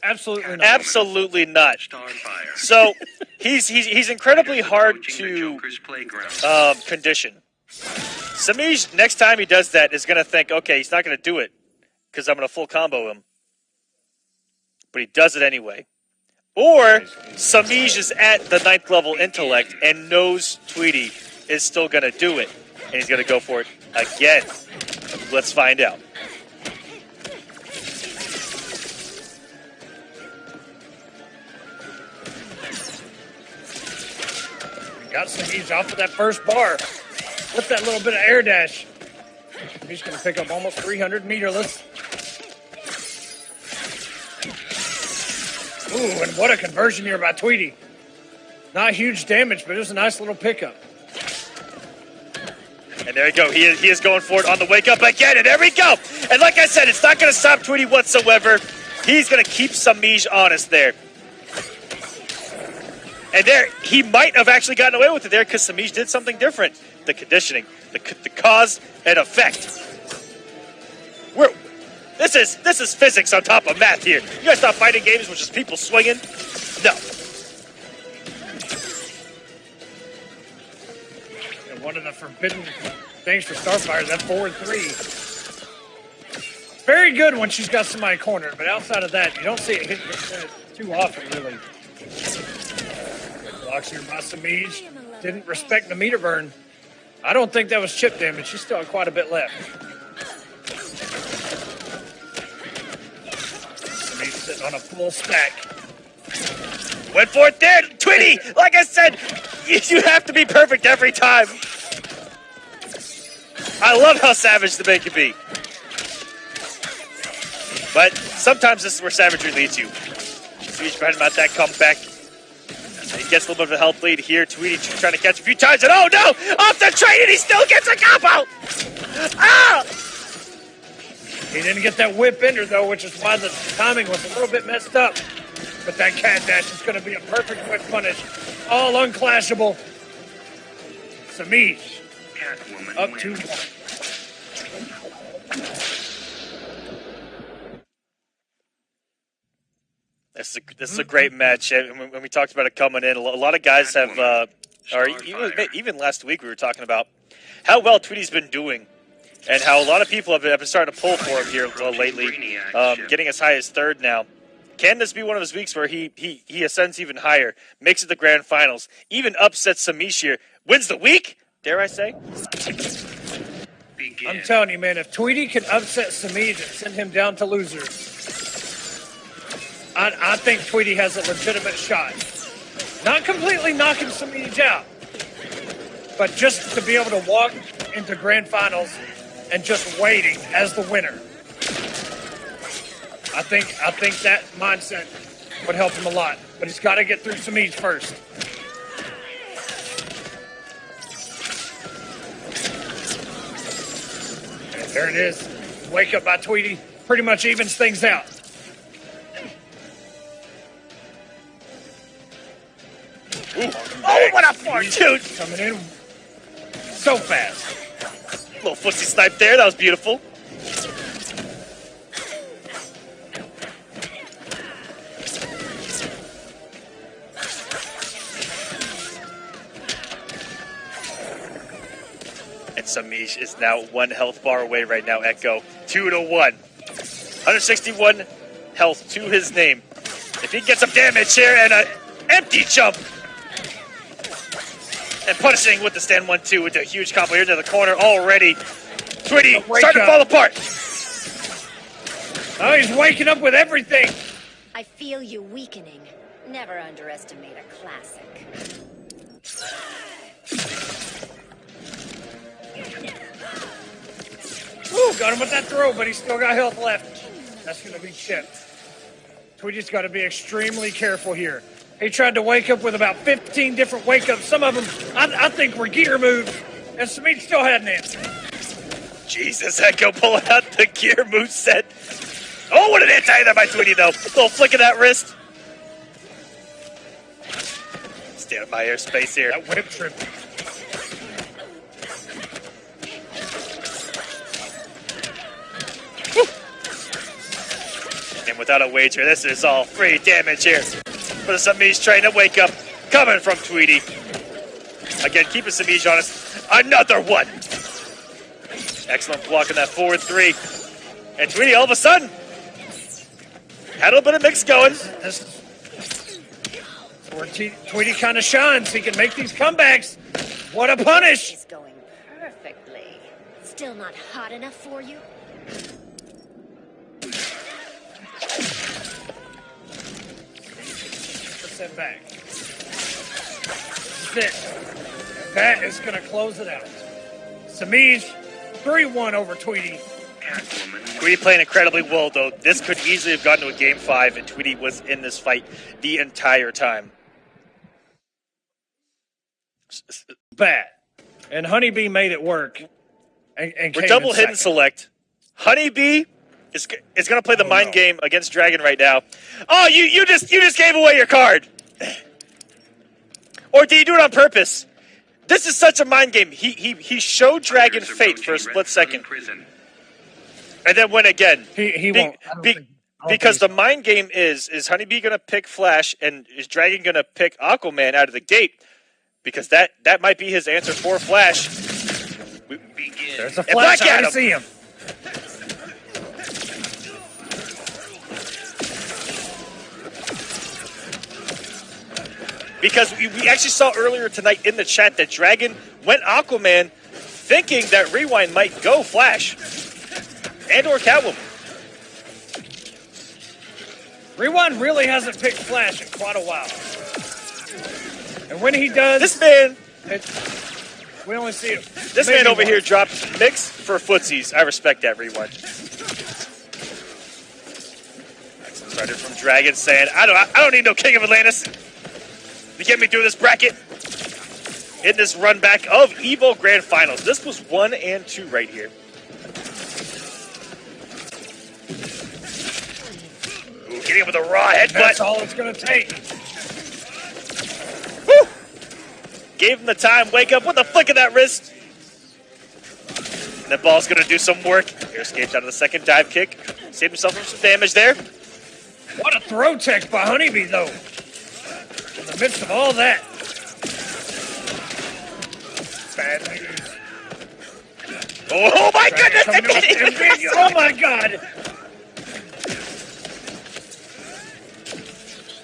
Absolutely not. Absolutely not. Starfire. So he's incredibly hard to condition. Semiij, next time he does that, is going to think, okay, he's not going to do it because I'm going to full combo him. But he does it anyway. Or Semiij is at the 9th level intellect and knows Tweedy is still going to do it. And he's going to go for it again. Let's find out. Got Semiij off of that first bar. With that little bit of air dash. He's going to pick up almost 300 meterless. Ooh, and what a conversion here by Tweedy. Not huge damage, but it was a nice little pickup. And there we go. He is going for it on the wake up again. And there we go. And like I said, it's not going to stop Tweedy whatsoever. He's going to keep Semiij honest there. And there, he might have actually gotten away with it there because Semiij did something different. The conditioning, the cause and effect. This is physics on top of math here. You guys stop fighting games with just people swinging? No. And one of the forbidden things for Starfire is that forward 3. It's very good when she's got somebody cornered, but outside of that, you don't see it hit too often, really. Blocks here by Semiij. Didn't respect the meter burn. I don't think that was chip damage. She still had quite a bit left. Semiij sitting on a full stack. Went for it there, Tweedy. Like I said, you have to be perfect every time. I love how savage the man can be. But sometimes this is where savagery leads you. Semiij trying about that comeback. He gets a little bit of a health lead here. Tweedy trying to catch a few times, and oh no! Off the train, and he still gets a combo! Ah! He didn't get that whip ender, though, which is why the timing was a little bit messed up. But that cat dash is going to be a perfect whip punish. All unclashable. Semiij up 2-1. This is a great match. When we talked about it coming in, a lot of guys have, or even last week we were talking about how well Tweedy's been doing and how a lot of people have been starting to pull for him here lately, getting as high as 3rd now. Can this be one of his weeks where he ascends even higher, makes it the grand finals, even upsets Semiij here, wins the week, dare I say? I'm telling you, man, if Tweedy can upset Semiij and send him down to losers, I think Tweedy has a legitimate shot. Not completely knocking Semiij out, but just to be able to walk into grand finals and just waiting as the winner. I think that mindset would help him a lot, but he's got to get through Semiij first. And there it is. Wake up by Tweedy pretty much evens things out. Ooh. Oh, what a fortune! Coming in so fast. Little footsie snipe there. That was beautiful. And Semiij is now 1 health bar away right now, Echo. 2-1. 161 health to his name. If he gets some damage here and an empty jump. And punishing with the stand 1-2 with a huge combo here to the corner already. Tweedy starting to fall apart. Oh, he's waking up with everything. I feel you weakening. Never underestimate a classic. Ooh, got him with that throw, but he's still got health left. That's going to be chipped. Tweedy's got to be extremely careful here. He tried to wake up with about 15 different wake-ups. Some of them, I think, were gear moves, and Semiij still had an answer. Jesus, Echo pulling out the gear move set. Oh, what an anti there by Tweedy, though. Little flick of that wrist. Stay out of my airspace here. That whip trip. And without a wager, this is all free damage here for the Semiij trying to wake up. Coming from Tweedy. Again, keeping Semiij honest. Another one. Excellent block in that forward three. And Tweedy, all of a sudden, had a little bit of mix going. This is where Tweedy kind of shines. He can make these comebacks. What a punish! It's going perfectly. Still not hot enough for you? Percent back. This is it. That is going to close it out. Semiij 3-1 over Tweedy. Tweedy playing incredibly well, though. This could easily have gotten to a Game 5, and Tweedy was in this fight the entire time. Bad. And Honeybee made it work. And We're double hidden select. Honeybee is going to play the mind game against Dragon right now. Oh, you just gave away your card. Or did you do it on purpose? This is such a mind game. He showed Dragon fate for a split second. And then went again. He won't. Because the mind game is Honeybee going to pick Flash, and is Dragon going to pick Aquaman out of the gate? Because that might be his answer for Flash. There's a Flash. I see him. Because we actually saw earlier tonight in the chat that Dragon went Aquaman thinking that Rewind might go Flash and or Catwoman. Rewind really hasn't picked Flash in quite a while. And when he does... This man... We only see it. This man over here dropped mix for footsies. I respect that, Rewind. Excellent starter from Dragon saying, I don't need no King of Atlantis to get me through this bracket in this run back of EVO Grand Finals. This was 1 and 2 right here. Ooh, getting him with a raw headbutt. That's all it's going to take. Woo! Gave him the time. Wake up with a flick of that wrist. And the ball's going to do some work. Here escapes out of the second dive kick. Saved himself from some damage there. What a throw tech by Honeybee, though. In the midst of all that. Bad news. Oh my goodness! Oh my god!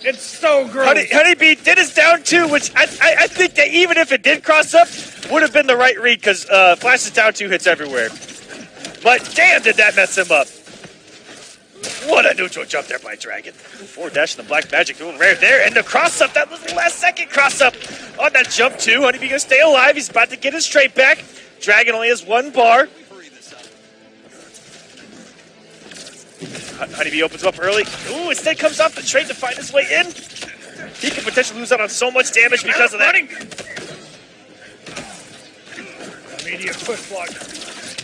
It's so gross. Honeybee did his down two, which I think that even if it did cross up, would have been the right read because Flash's down two hits everywhere. But damn, did that mess him up. What a neutral jump there by Dragon. Forward dash in the Black Magic doing rare there. And the cross up, that was the last second cross up on that jump too. Honeybee gonna stay alive. He's about to get his straight back. Dragon only has one bar. Honeybee opens up early. Ooh, instead comes off the trade to find his way in. He could potentially lose out on so much damage because of that. Immediate push block.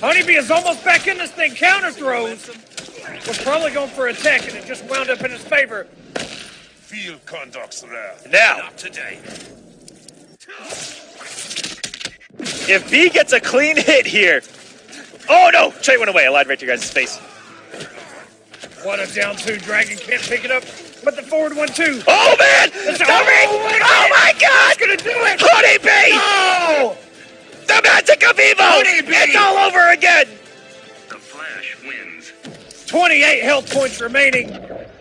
Honeybee is almost back in this thing. Counter throws. Was probably going for a tech, and it just wound up in his favor. Field conducts there. Now, Not today. if B gets a clean hit here. Oh no! Trade went away. I lied right to your guys' face. What a down two. Dragon can't pick it up, but the forward one too. Oh man! It's coming! Oh my god! Gonna do it! Honeybee! Oh! The magic of Evo! Honeybee! It's all over again! The Flash wins. 28 health points remaining.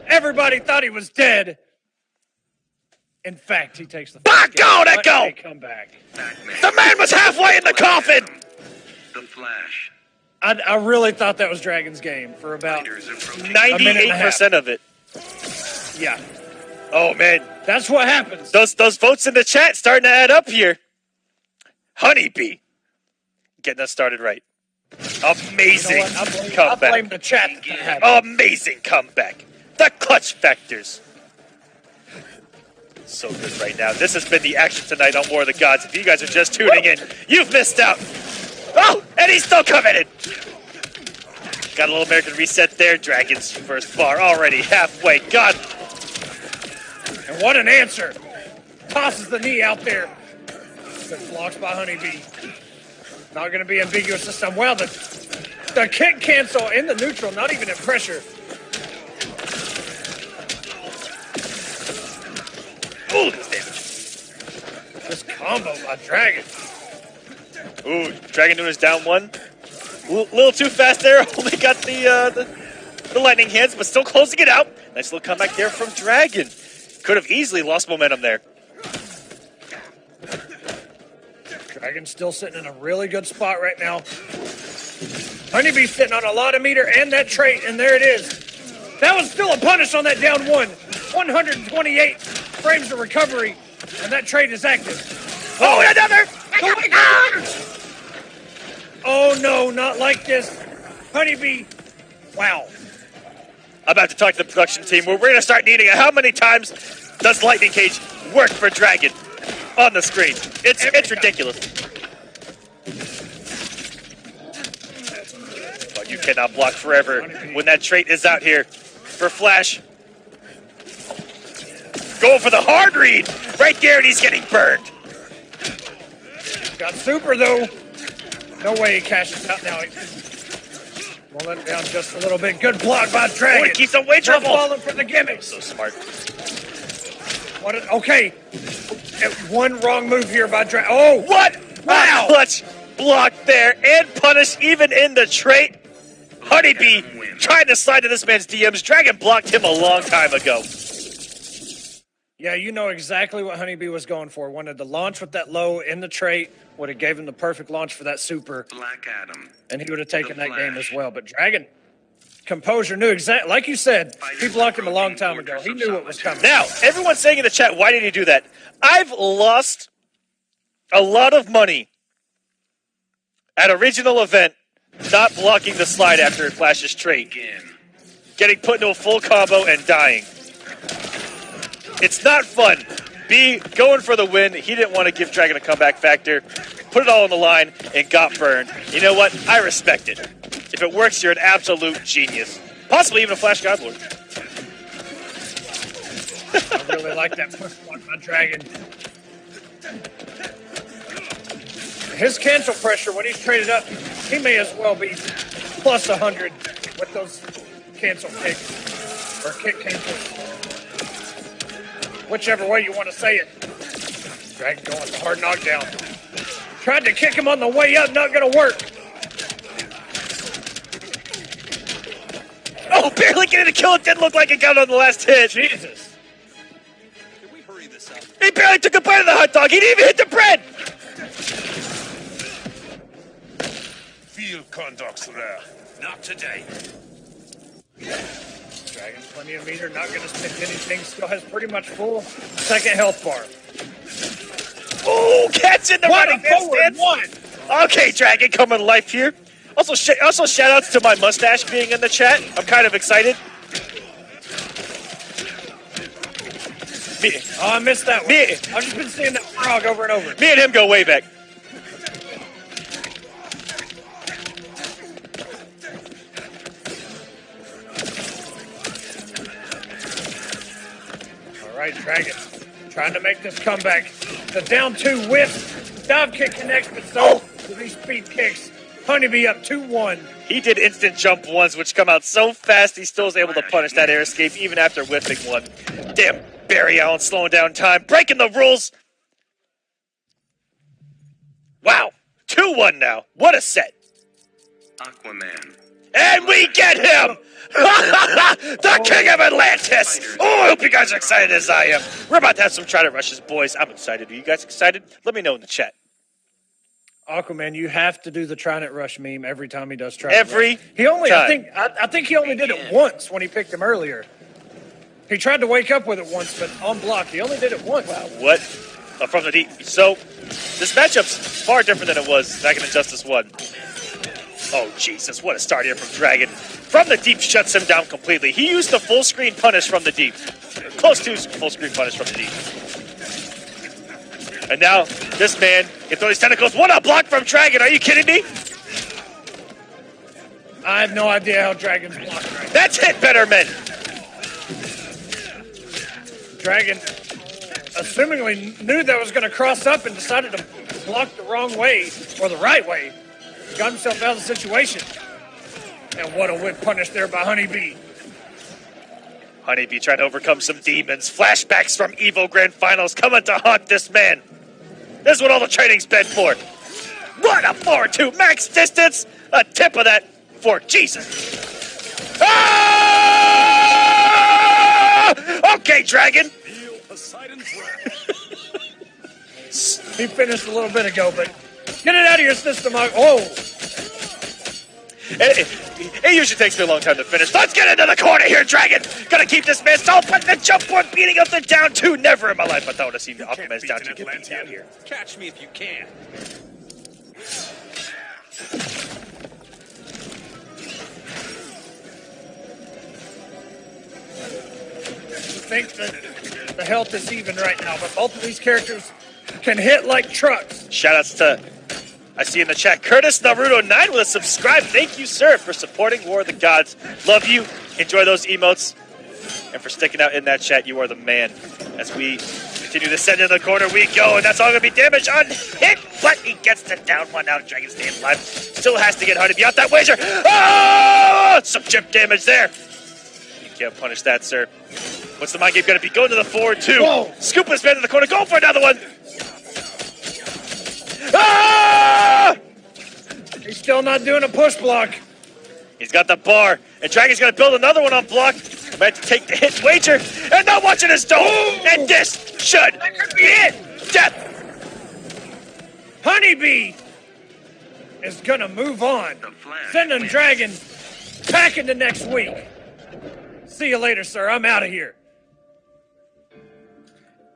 Everybody thought he was dead. In fact, he takes the Back on it, go! Come back. Batman. The man was halfway in the coffin! The Flash. I really thought that was Dragon's game for about Fighters approaching. 98% of it. Yeah, Oh, man. that's what happens. Those votes in the chat starting to add up here. Honeybee. Getting us started right. Amazing You know what? I blame comeback. the chat. for that happening. Amazing comeback. The clutch factors. So good right now. This has been the action tonight on War of the Gods. If you guys are just tuning in, you've missed out. Oh, and he's still coming in. Got a little American reset there. Dragon's first bar already halfway. God. And what an answer. Tosses the knee out there. Good blocks by Honeybee. Not going to be ambiguous this time. Well, the kick cancel in the neutral, not even in pressure. Ooh, this damage. This combo by Dragon. Ooh, Dragon doing his down one. Little too fast there. Only got the lightning hands, but still closing it out. Nice little comeback there from Dragon. Could have easily lost momentum there. Dragon's still sitting in a really good spot right now. Honeybee's sitting on a lot of meter and that trait, and there it is. That was still a punish on that down one. 128 frames of recovery, and that trait is active. Oh, another! Oh no, not like this. Honeybee, wow. I'm about to talk to the production team. We're going to start needing it. How many times does Lightning Cage work for Dragon on the screen? It's ridiculous. But you cannot block forever when that trait is out here for Flash. Going for the hard read right there, and he's getting burned. Got super though. No way he cashes out now. We'll let it down just a little bit. Good block by Dragon. Oh, he keeps him way Not trouble. falling for the gimmicks. So smart. Okay. One wrong move here by Dragon. Oh, What? Wow. A clutch block there and punish even in the trait. Honeybee trying to slide to this man's DMs. Dragon blocked him a long time ago. yeah, you know exactly what Honeybee was going for. Wanted to launch with that low in the trait. Would have gave him the perfect launch for that super. Black Adam. And he would have taken The that game as Flash. well. But Dragon, composure, knew exactly. Like you said, he blocked him a long time ago. He knew what was coming. Now, everyone's saying in the chat, why did he do that? I've lost a lot of money at a regional event not blocking the slide after it flashes trait. Getting put into a full combo and dying. It's not fun. B, going for the win. He didn't want to give Dragon a comeback factor. Put it all on the line and got burned. You know what? I respect it. If it works, you're an absolute genius. Possibly even a Flash Godlord. I really like that push block by Dragon. His cancel pressure, when he's traded up, he may as well be plus 100 with those cancel kicks. Or kick cancels. Whichever way you want to say it. Dragon going with a hard knockdown. Tried to kick him on the way up, not going to work. Oh, barely getting a kill. It didn't look like it got on the last hit. Jesus. Can we hurry this up? He barely took a bite of the hot dog. He didn't even hit the bread. Field conduct's there. Not today. Dragon, plenty of meter, not going to spend anything. Still has pretty much full second health bar. Oh, catch in the What running a forward stance. one! Okay, Dragon coming to life here. Also shout outs to my mustache being in the chat. I'm kind of excited. Oh, I missed that one. Me- I've just been seeing that frog over and over. Me and him go way back. All right, Dragon, trying to make this comeback. The down two whiff, dive kick connects, but so do these speed kicks. Honeybee up 2-1. He did instant jump ones, which come out so fast he still was able to punish that air escape even after whiffing one. Damn, Barry Allen slowing down time, breaking the rules. Wow, 2-1 now. What a set. Aquaman. And we get him! The King of Atlantis! Oh, I hope you guys are excited as I am. We're about to have some try to rushes, boys. I'm excited. Are you guys excited? Let me know in the chat. Aquaman, you have to do the Trying It Rush meme every time he does Try Every It Rush. He only, time. I think he only did it once when he picked him earlier. He tried to wake up with it once, but on block. He only did it once. Wow, what? From the deep. So, this matchup's far different than it was back in Injustice 1. Oh, Jesus, what a start here from Dragon. From the deep shuts him down completely. He used the full screen punish from the deep. Close to full screen punish from the deep. And now, this man can throw his tentacles. What a block from Dragon. Are you kidding me? I have no idea how Dragon's blocked right now. That's it, better men. Dragon, assumingly knew that was going to cross up and decided to block the wrong way, or the right way. Got himself out of the situation. And what a whip punish there by Honeybee. Honeybee trying to overcome some demons. Flashbacks from Evo Grand Finals coming to haunt this man. This is what all the training's been for. What a 4-2 max distance. A tip of that for Jesus. Ah! Okay, Dragon. He finished a little bit ago, but get it out of your system. Oh. It usually takes me a long time to finish. Let's get into the corner here, Dragon. Gonna keep this man so, but the jump one beating up the down two. Never in my life I thought I would have seen the up man's down two get beat down here. Catch me if you can. I think that the health is even right now, but both of these characters can hit like trucks. Shoutouts to, I see in the chat, Curtis Naruto9 with a subscribe. Thank you, sir, for supporting War of the Gods. Love you. Enjoy those emotes. And for sticking out in that chat, you are the man. As we continue to send in the corner, we go, and that's all going to be damage on hit, but he gets the down one out. Dragon staying alive. Still has to get Honeybee out that wager. Oh! Some chip damage there. You can't punish that, sir. What's the mind game going to be? Going to the 4-2. Whoa. Scoop this man in the corner. Go for another one. Ah! He's still not doing a push block. He's got the bar, and Dragon's going to build another one on block. Meant to take the hit wager, and now watching his dome. And this should be it. Death. Honeybee is going to move on. Sending Dragon back into next week. See you later, sir. I'm out of here.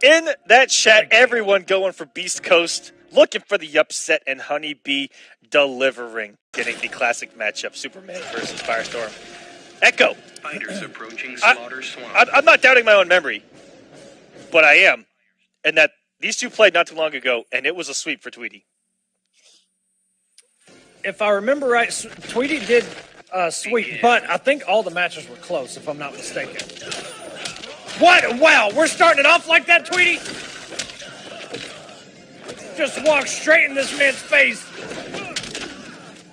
In that chat, everyone going for Beast Coast, looking for the upset, and Honeybee delivering, getting the classic matchup, Superman versus Firestorm. Echo. Fighters approaching Slaughter Swamp. I'm not doubting my own memory, but I am. And that these two played not too long ago, and it was a sweep for Tweedy. If I remember right, Tweedy did sweep, but I think all the matches were close, if I'm not mistaken. What? Wow, we're starting it off like that, Tweedy? Just walks straight in this man's face,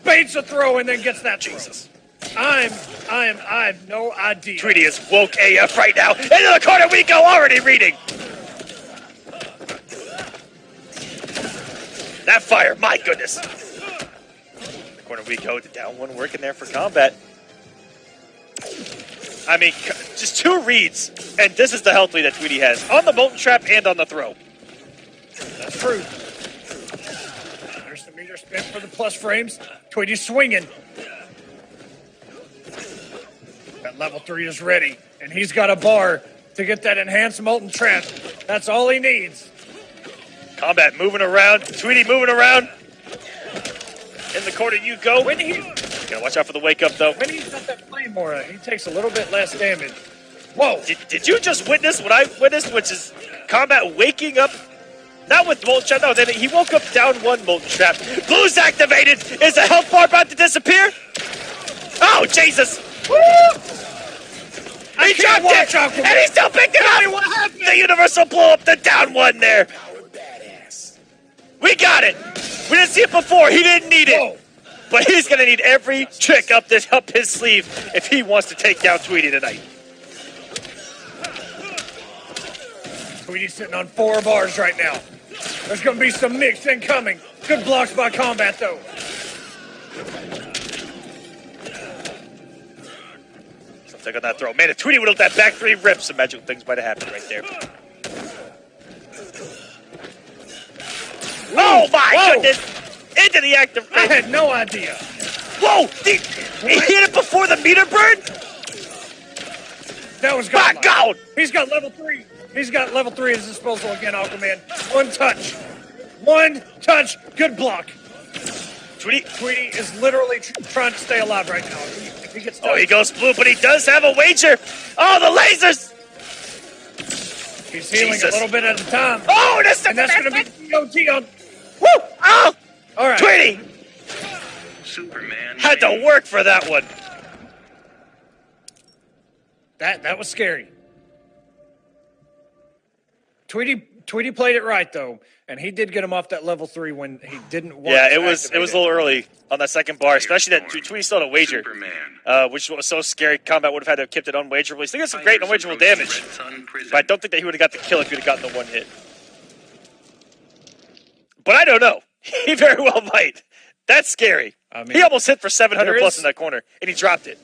baits a throw, and then gets that Jesus. I have no idea. Tweedy is woke AF right now. Into the corner we go, already reading. That fire, my goodness. In the corner we go, the down one working there for Kombat. I mean, just two reads, and this is the health lead that Tweedy has. On the Molten Trap and on the throw. That's true. There's the meter spin for the plus frames. Tweedy's swinging. That level 3 is ready, and he's got a bar to get that enhanced Molten Trap. That's all he needs. Kombat moving around. Tweedy moving around. In the corner you go. When he Gotta watch out for the wake up, though. when he's got that flame aura, he takes a little bit less damage. Whoa! Did you just witness what I witnessed, which is Kombat waking up? Not with Molten Trap, no, he woke up down one Molten Trap. Blue's activated! Is the health bar about to disappear? Oh, Jesus! Woo! He dropped it! And he still picked it up! What happened? The universal blow up the down one there! We got it! We didn't see it before, he didn't need it! Whoa. But he's gonna need every trick up his sleeve if he wants to take down Tweedy tonight. Tweedy's sitting on 4 bars right now. There's going to be some mix incoming. Good blocks by Kombat, though. So take on that throw. Man, if Tweedy would have that back 3 rip, some magical things might have happened right there. Oh my goodness! Into the active I range. had no idea. Whoa! He hit it before the meter burn? That was My godlike. God! He's got level 3. He's got level 3 at his disposal again, Aquaman. One touch. One touch. Good block. Tweedy. Tweedy is literally trying to stay alive right now. If he gets Oh, he goes blue, but he does have a wager. Oh, the lasers! He's healing Jesus. a little bit at a time. Oh, And that's going to be DOT on. Woo! Oh! All right. Tweedy Superman had to work for that one. That was scary. Tweedy played it right though, and he did get him off that level 3 when he didn't want Yeah, to it was a little early on that second bar, especially that Tweedy still had a wager, Superman. which was so scary. Combat would have had to have kept it unwagerable. He's got some great unwagerable damage, but I don't think that he would have got the kill if he would have gotten the one hit. But I don't know. He very well might. That's scary. I mean, He almost hit for 700 there plus is- in that corner, and he dropped it.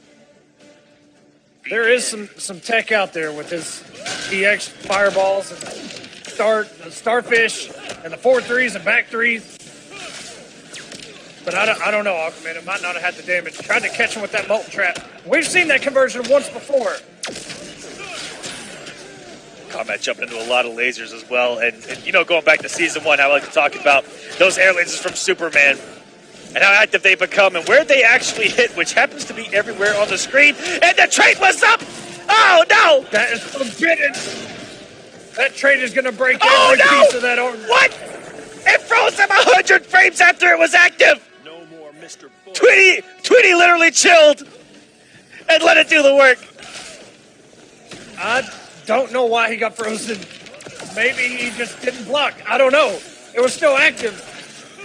There is some tech out there with his EX fireballs and starfish and the 4-3s and back 3s. But I don't know, Aquaman. It might not have had the damage. Tried to catch him with that molten trap. We've seen that conversion once before. Combat jumping into a lot of lasers as well, and you know, going back to season 1, I like to talk about those air lasers from Superman and how active they become and where they actually hit, which happens to be everywhere on the screen. And the trade was up. Oh no! That is forbidden. That trade is going to break Oh every no! piece of that armor. What? It froze him 100 frames after it was active. No more Mr. Bull. Tweedy literally chilled and let it do the work. I don't know why he got frozen. Maybe he just didn't block. I don't know. It was still active.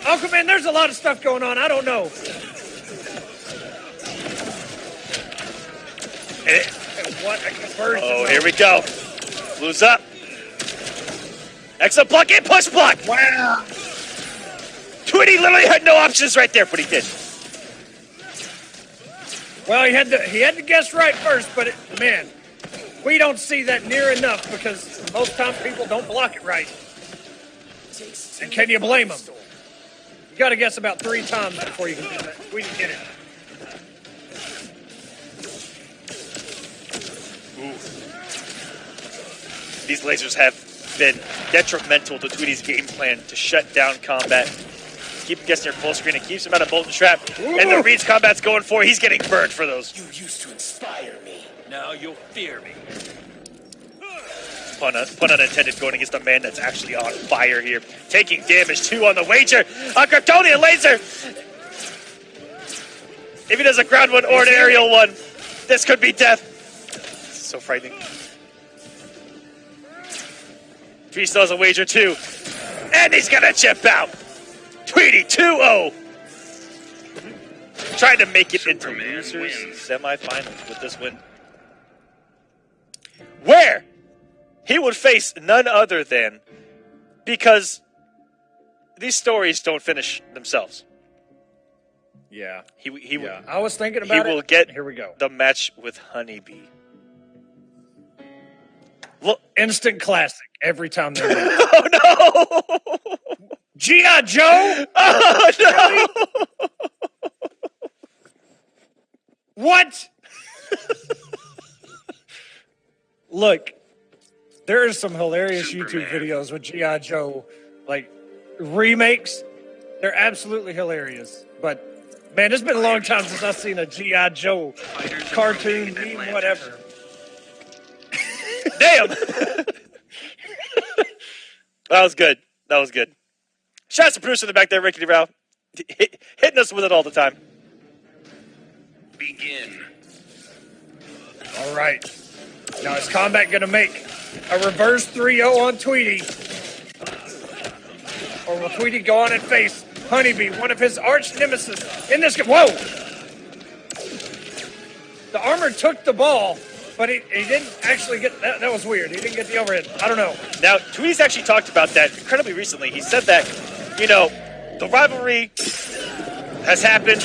Aquaman, there's a lot of stuff going on. I don't know. And what a conversion. Oh, here we go. Blue's up. Excellent block and push block. Wow. Tweedy literally had no options right there, but he did. Well, he had to guess right first, but man, we don't see that near enough because most times people don't block it right. And can you blame them? You got to guess about 3 times before you can do that. We didn't get it. These lasers have been detrimental to Tweedy's game plan to shut down Combat. Keep him guessing your full screen and keeps him out of Molten Trap. And the reads Combat's going for, he's getting burned for those. You used to inspire me. Now you'll fear me. Pun unintended, going against a man that's actually on fire here. Taking damage, 2 on the wager. A Kryptonian laser! If he does a ground one or an aerial one, this could be death. So frightening. Tweedy still has a wager too. And he's gonna chip out. Tweedy 2-0. Trying to make it into Superman losers wins. semifinals with this win. Where he would face none other than, because these stories don't finish themselves. Yeah. He I was thinking about it. will get Here we go. the match with Honeybee. Look, Instant classic every time they're there. oh no! G.I. Joe? Oh no! What? Look, there are some hilarious YouTube Superman. videos with G.I. Joe, like, remakes. They're absolutely hilarious. But, man, it's been a long time since I've seen a G.I. Joe Fighters cartoon, approaching meme, Atlantis. whatever. Damn! That was good. That was good. Shout out to producer in the back there, Ricky Rao. Hitting us with it all the time. Begin. All right. Now, is Combat going to make a reverse 3-0 on Tweedy? Or will Tweedy go on and face Honeybee, one of his arch nemesis in this game? Whoa! The armor took the ball, but he didn't actually get... That was weird. He didn't get the overhead. I don't know. Now, Tweedy's actually talked about that incredibly recently. He said that, you know, the rivalry has happened,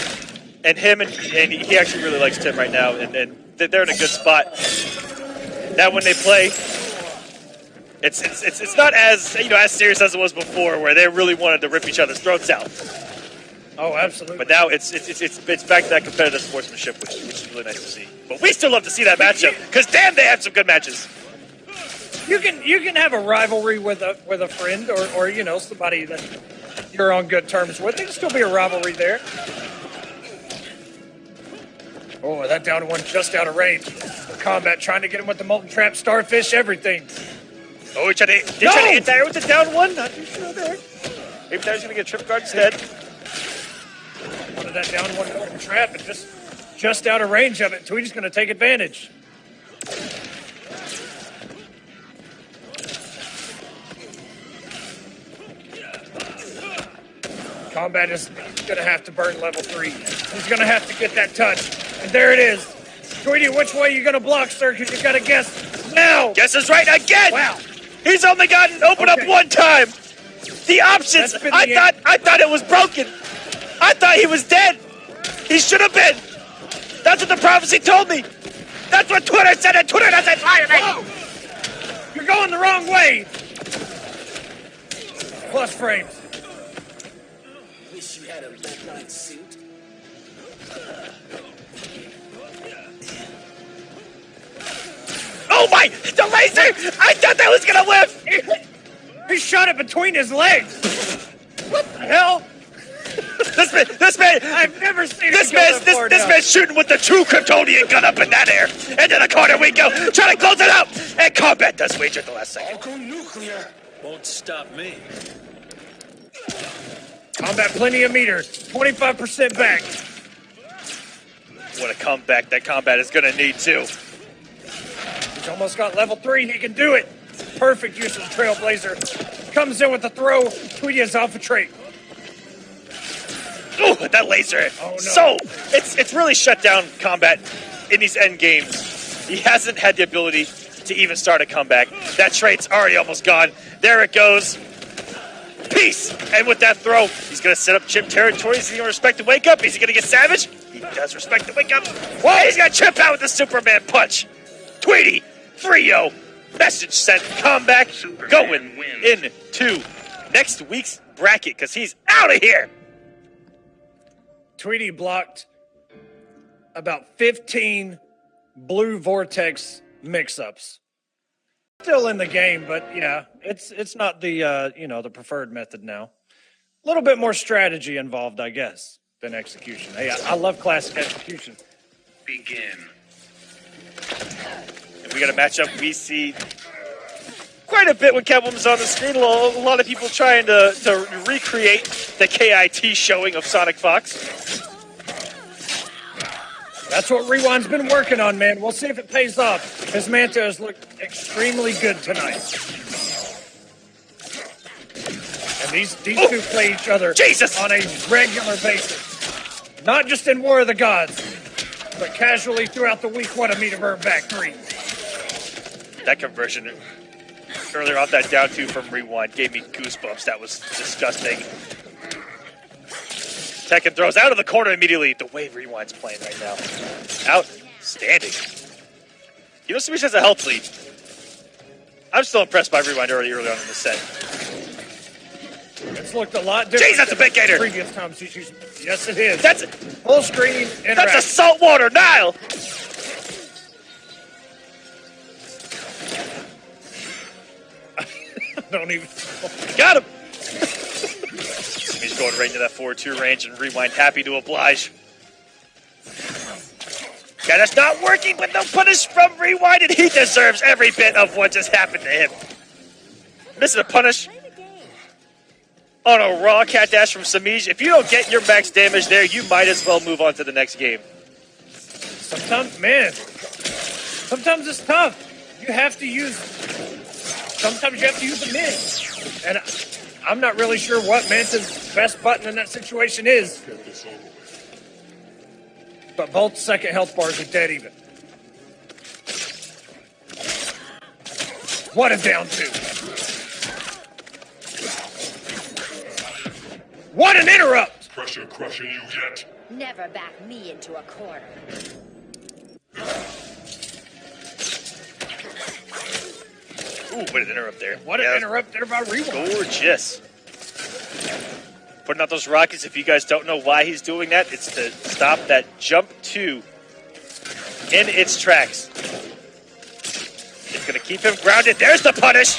and him and he actually really likes Tim right now, and they're in a good spot. Now, when they play, it's not as, you know, as serious as it was before, where they really wanted to rip each other's throats out. Oh, absolutely. But now it's back to that competitive sportsmanship, which is really nice to see. But we still love to see that matchup because damn, they have some good matches. You can have a rivalry with a friend or you know, somebody that you're on good terms with. There can still be a rivalry there. Oh, that down one just out of range. Kombat trying to get him with the molten trap, starfish, everything. Oh, he tried to hit there with the down one. Not too sure there. Maybe that was going to get a trip guard instead. Wanted that down one molten trap and just out of range of it. Tweedy's going to take advantage. Kombat is going to have to burn level 3. He's going to have to get that touch. And there it is. Tweedy, which way are you going to block, sir? Because you got to guess now. Guess is right again. Wow. He's only gotten open up one time. The options. I thought it was broken. I thought he was dead. He should have been. That's what the prophecy told me. That's what Twitter said, and Twitter doesn't lie to me. Whoa. You're going the wrong way. Plus frames. Wish you had a red suit. Oh my! The laser! I thought that was gonna whiff! He shot it between his legs. What the hell? This man! I've never seen this him go that far this down. man's shooting with the true Kryptonian gun up in that air. Into the corner we go, trying to close it out. And Kombat does wager at the last second. I'll go nuclear. Won't stop me. Kombat plenty of meter, 25% back. What a comeback that Kombat is gonna need too. He's almost got level 3. He can do it. Perfect use of the Trailblazer. Comes in with the throw. Tweedy is off a trait. Ooh, that laser. Oh, no. So, it's really shut down Kombat in these end games. He hasn't had the ability to even start a comeback. That trait's already almost gone. There it goes. Peace! And with that throw, he's going to set up chip territory. Is he going to respect the wake up? Is he going to get savage? He does respect the wake up. Whoa, he's going to chip out with the Superman punch. Tweedy, 3-0. Message sent. Comeback going into next week's bracket because he's out of here. Tweedy blocked about 15 blue vortex mix-ups. Still in the game, but yeah, it's not the the preferred method now. A little bit more strategy involved, I guess, than execution. Hey, I love classic execution. Begin. And we got a matchup we see quite a bit when Catwoman's on the screen. A lot of people trying to recreate the KIT showing of Sonic Fox. That's what Rewind's been working on, man. We'll see if it pays off. His Manta has looked extremely good tonight. And these two play each other on a regular basis. Not just in War of the Gods, but casually throughout the week. What a meter burn back 3. That conversion earlier off that down 2 from Rewind gave me goosebumps. That was disgusting. Tekken throws out of the corner immediately. The way Rewind's playing right now. Outstanding. You know, Semiij has a health lead. I'm still impressed by Rewind early on in the set. It's looked a lot different. Jeez, that's a big gator. Previous times he's used. Yes, it is. That's full screen interaction. That's a saltwater Nile. Don't even. Got him. He's going right into that 4-2 range, and Rewind happy to oblige. Yeah, that's not working with no punish from Rewind, and he deserves every bit of what just happened to him. Missing a punish on a raw cat dash from Semiij. If you don't get your max damage there, you might as well move on to the next game. Sometimes it's tough. Sometimes you have to use the mid. And I'm not really sure what Manta's best button in that situation is. But both second health bars are dead even. What a down 2. What an interrupt! Pressure crushing you yet? Never back me into a corner. Ooh, what an interrupt there. What an interrupt there by Rewind. Gorgeous. Putting out those rockets. If you guys don't know why he's doing that, it's to stop that jump 2 in its tracks. It's going to keep him grounded. There's the punish.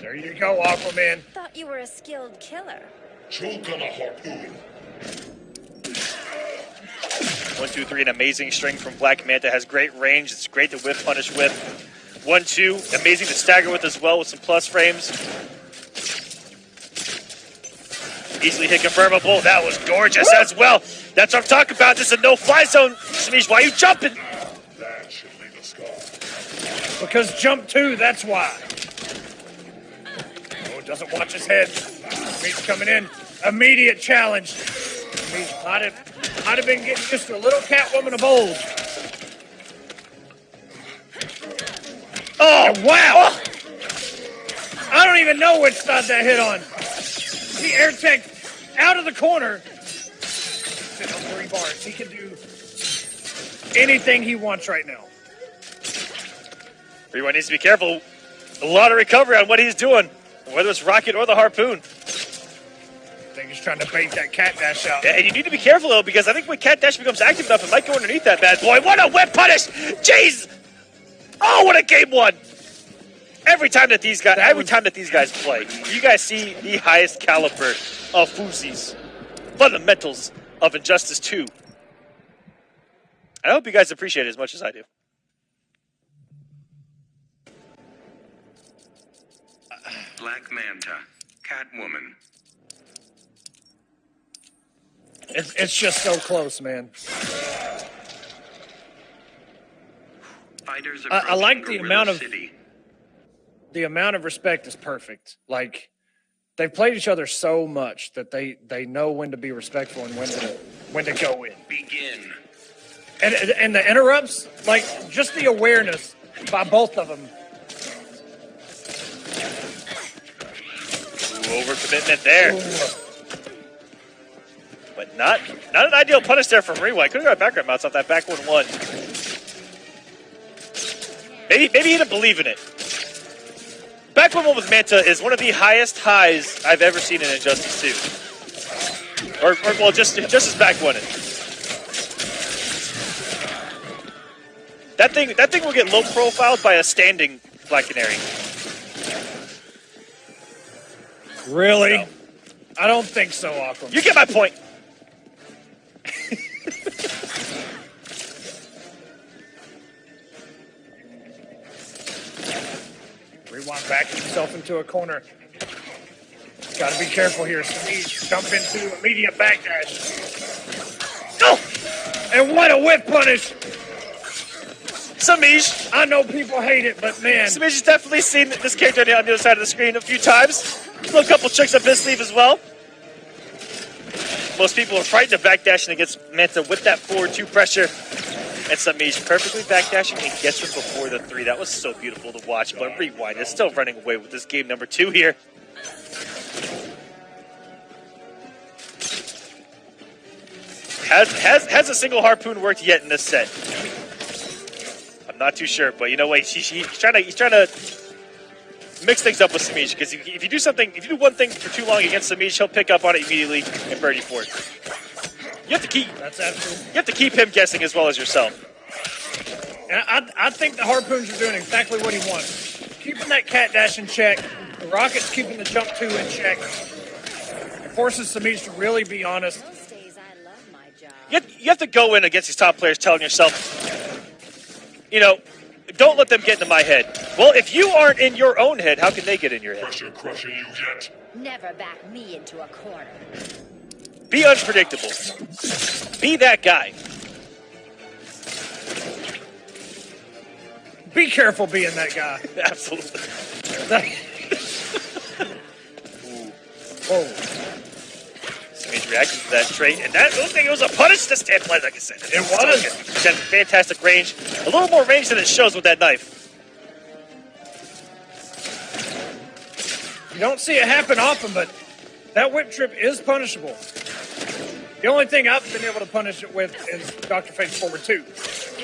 There you go, Aquaman. Thought you were a skilled killer. Choke on a harpoon. 1, 2, 3, an amazing string from Black Manta. Has great range. It's great to whip punish with. 1, 2, amazing to stagger with as well with some plus frames. Easily hit confirmable. That was gorgeous as well. That's what I'm talking about. This is a no-fly zone. Semiij, why are you jumping? That should leave a scar. Because jump 2, that's why. Oh, doesn't watch his head. Semiij coming in. Immediate challenge. Semiij might have been getting just a little Catwoman of old. Oh, and wow! I don't even know which side that hit on. He air tech out of the corner. Sitting on 3 bars. He can do anything he wants right now. Rewind needs to be careful. A lot of recovery on what he's doing, whether it's rocket or the harpoon. I think he's trying to bait that cat dash out. Yeah, and you need to be careful though, because I think when cat dash becomes active enough, it might go underneath that bad boy. What a whip punish! Jeez! Oh, what a game 1! Every time that these guys play, you guys see the highest caliber of Fuzi's fundamentals of Injustice 2. I hope you guys appreciate it as much as I do. Black Manta, Catwoman. It's just so close, man. Fighters I like the Gorilla amount of City. the amount of respect is perfect. Like, they've played each other so much that they know when to be respectful and when to go in. Begin. And the interrupts, like, just the awareness by both of them. Ooh, overcommitment there. But not an ideal punish there from Rewind. Could have got background mounts off that back 1-1. Maybe he didn't believe in it. Back 1-1 with Manta is one of the highest highs I've ever seen in Injustice 2. Or well, just as back 1-ing. That thing will get low profiled by a standing Black Canary. Really? No. I don't think so, Aquaman. You get my point. Rewind backing himself into a corner. Got to be careful here. Semiij jump into immediate backdash. Go! And what a whip punish! Semiij. I know people hate it, but man. Semiij has definitely seen this character on the other side of the screen a few times. A couple tricks up his sleeve as well. Most people are frightened of backdashing against Manta with that forward 2 pressure. And Semiij perfectly backdashing and gets him before the 3. That was so beautiful to watch. But Rewind is still running away with this game number 2 here. Has a single harpoon worked yet in this set? I'm not too sure, but you know what? He's trying to mix things up with Semiij, because if you do one thing for too long against Semiij, he'll pick up on it immediately and birdie for it. You have to keep him guessing as well as yourself. And I think the harpoons are doing exactly what he wants. Keeping that cat dash in check. The rocket's keeping the jump 2 in check. It forces Semiij to really be honest. Most days I love my job. You have to go in against these top players telling yourself, you know, don't let them get into my head. Well, if you aren't in your own head, how can they get in your head? Pressure crushing you yet? Never back me into a corner. Be unpredictable. Be that guy. Be careful being that guy. Absolutely. Whoa. Semiij reacted to that trait, and that thing, it was a punish to stand play, like I said. It was. It had fantastic range. A little more range than it shows with that knife. You don't see it happen often, but that whip trip is punishable. The only thing I've been able to punish it with is Dr. Fate's forward 2.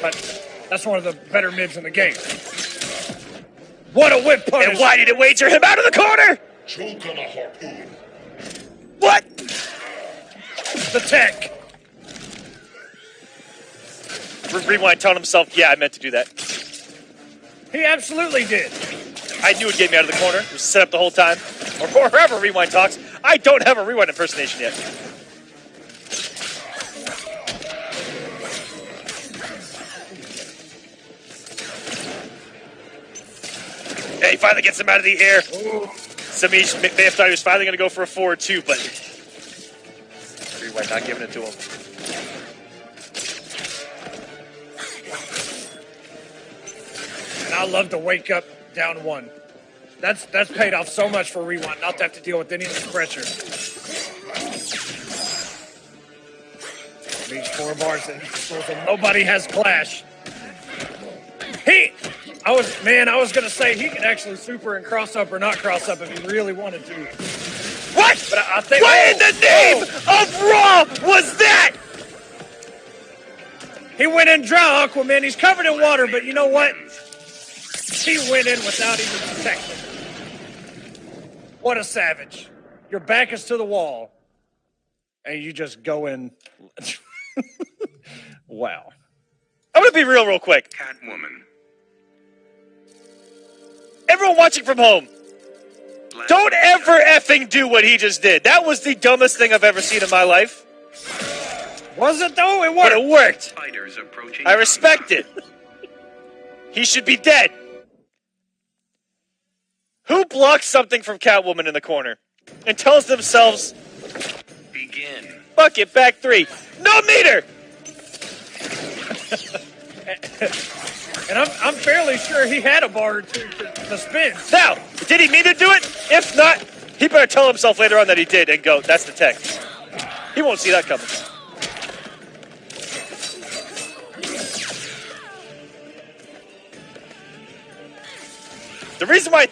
But that's one of the better mids in the game. What a whip punish! And why did it wager him out of the corner? Choke on a harpoon. What? The tech. Rewind telling himself, yeah, I meant to do that. He absolutely did. I knew it'd get me out of the corner. It was set up the whole time. Or however Rewind talks. I don't have a Rewind impersonation yet. Hey, he finally gets him out of the air. Semiij may have thought he was finally going to go for a forward too, but Rewind not giving it to him. And I love to wake up down one. That's paid off so much for Rewind, not to have to deal with any of the pressure. These 4 bars and nobody has Clash. I was gonna say he could actually super and cross up or not cross up if he really wanted to. What? But I think what in the name of Raw was that? He went in dry, Aquaman. He's covered in water, but you know what? He went in without even protecting. What a savage. Your back is to the wall, and you just go in. Wow. I'm going to be real quick. Catwoman. Everyone watching from home, Black don't Manta. ever effing do what he just did. That was the dumbest thing I've ever seen in my life. Was it though? It But worked. it worked. Fighters approaching I respect it. He should be dead. Who blocks something from Catwoman in the corner and tells themselves, Begin. fuck it, back 3. No meter! And I'm fairly sure he had a bar or two to spin. Now, did he mean to do it? If not, he better tell himself later on that he did and go, that's the tech. He won't see that coming. The reason why I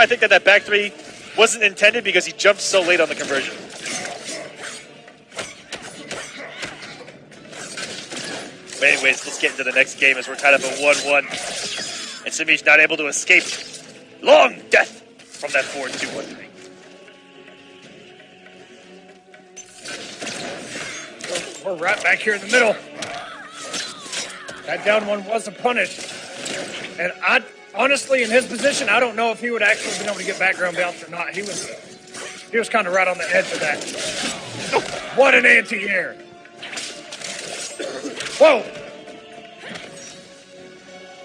think that back 3 wasn't intended because he jumped so late on the conversion. But anyways, let's get into the next game as we're tied up at 1-1. And Semiij not able to escape long death from that 4-2-1-3. We're right back here in the middle. That down one wasn't punished. And honestly, in his position, I don't know if he would actually been able to get background bounce or not. He was kind of right on the edge of that. What an anti-air. Whoa!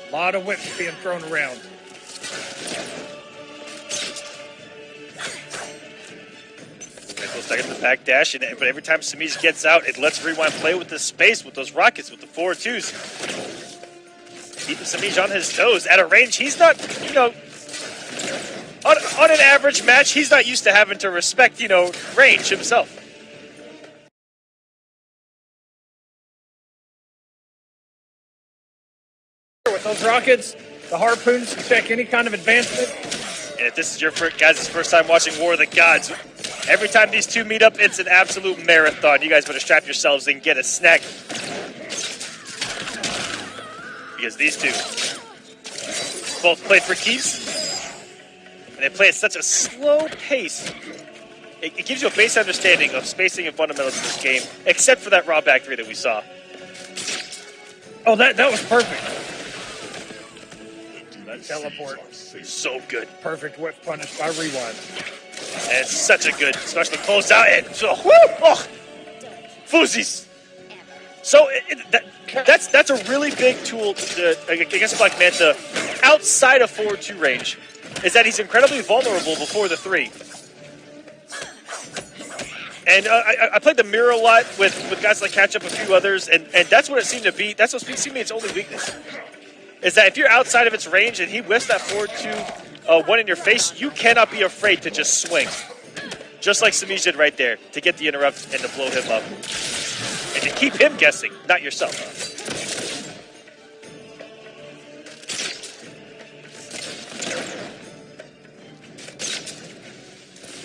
A lot of whips being thrown around. Goes back in the back dash, but every time Semiij gets out, it lets Rewind play with the space, with those rockets, with the 4-2s. Keeping Semiij on his toes. At a range, he's not, on an average match, he's not used to having to respect, range himself. With those rockets, the harpoons to check any kind of advancement. And if this is your guys' first time watching War of the Gods, every time these two meet up, it's an absolute marathon. You guys better strap yourselves in, get a snack. Because these two both play for keeps, and they play at such a slow pace. It gives you a base understanding of spacing and fundamentals in this game, except for that raw back 3 that we saw. Oh, that was perfect. That teleport. So good. Perfect whip punish by Rewind. And it's such a good, especially close out. And Fuzzies. So that's a really big tool against Black Manta outside of 4-2 range, is that he's incredibly vulnerable before the 3. And I played the mirror a lot with guys like Catch Up, a few others, and that's what it seemed to be. That's what seemed to be its only weakness. Is that if you're outside of its range and he whiffs that 4-2 one in your face, you cannot be afraid to just swing. Just like Semiij did right there, to get the interrupt and to blow him up. And to keep him guessing, not yourself.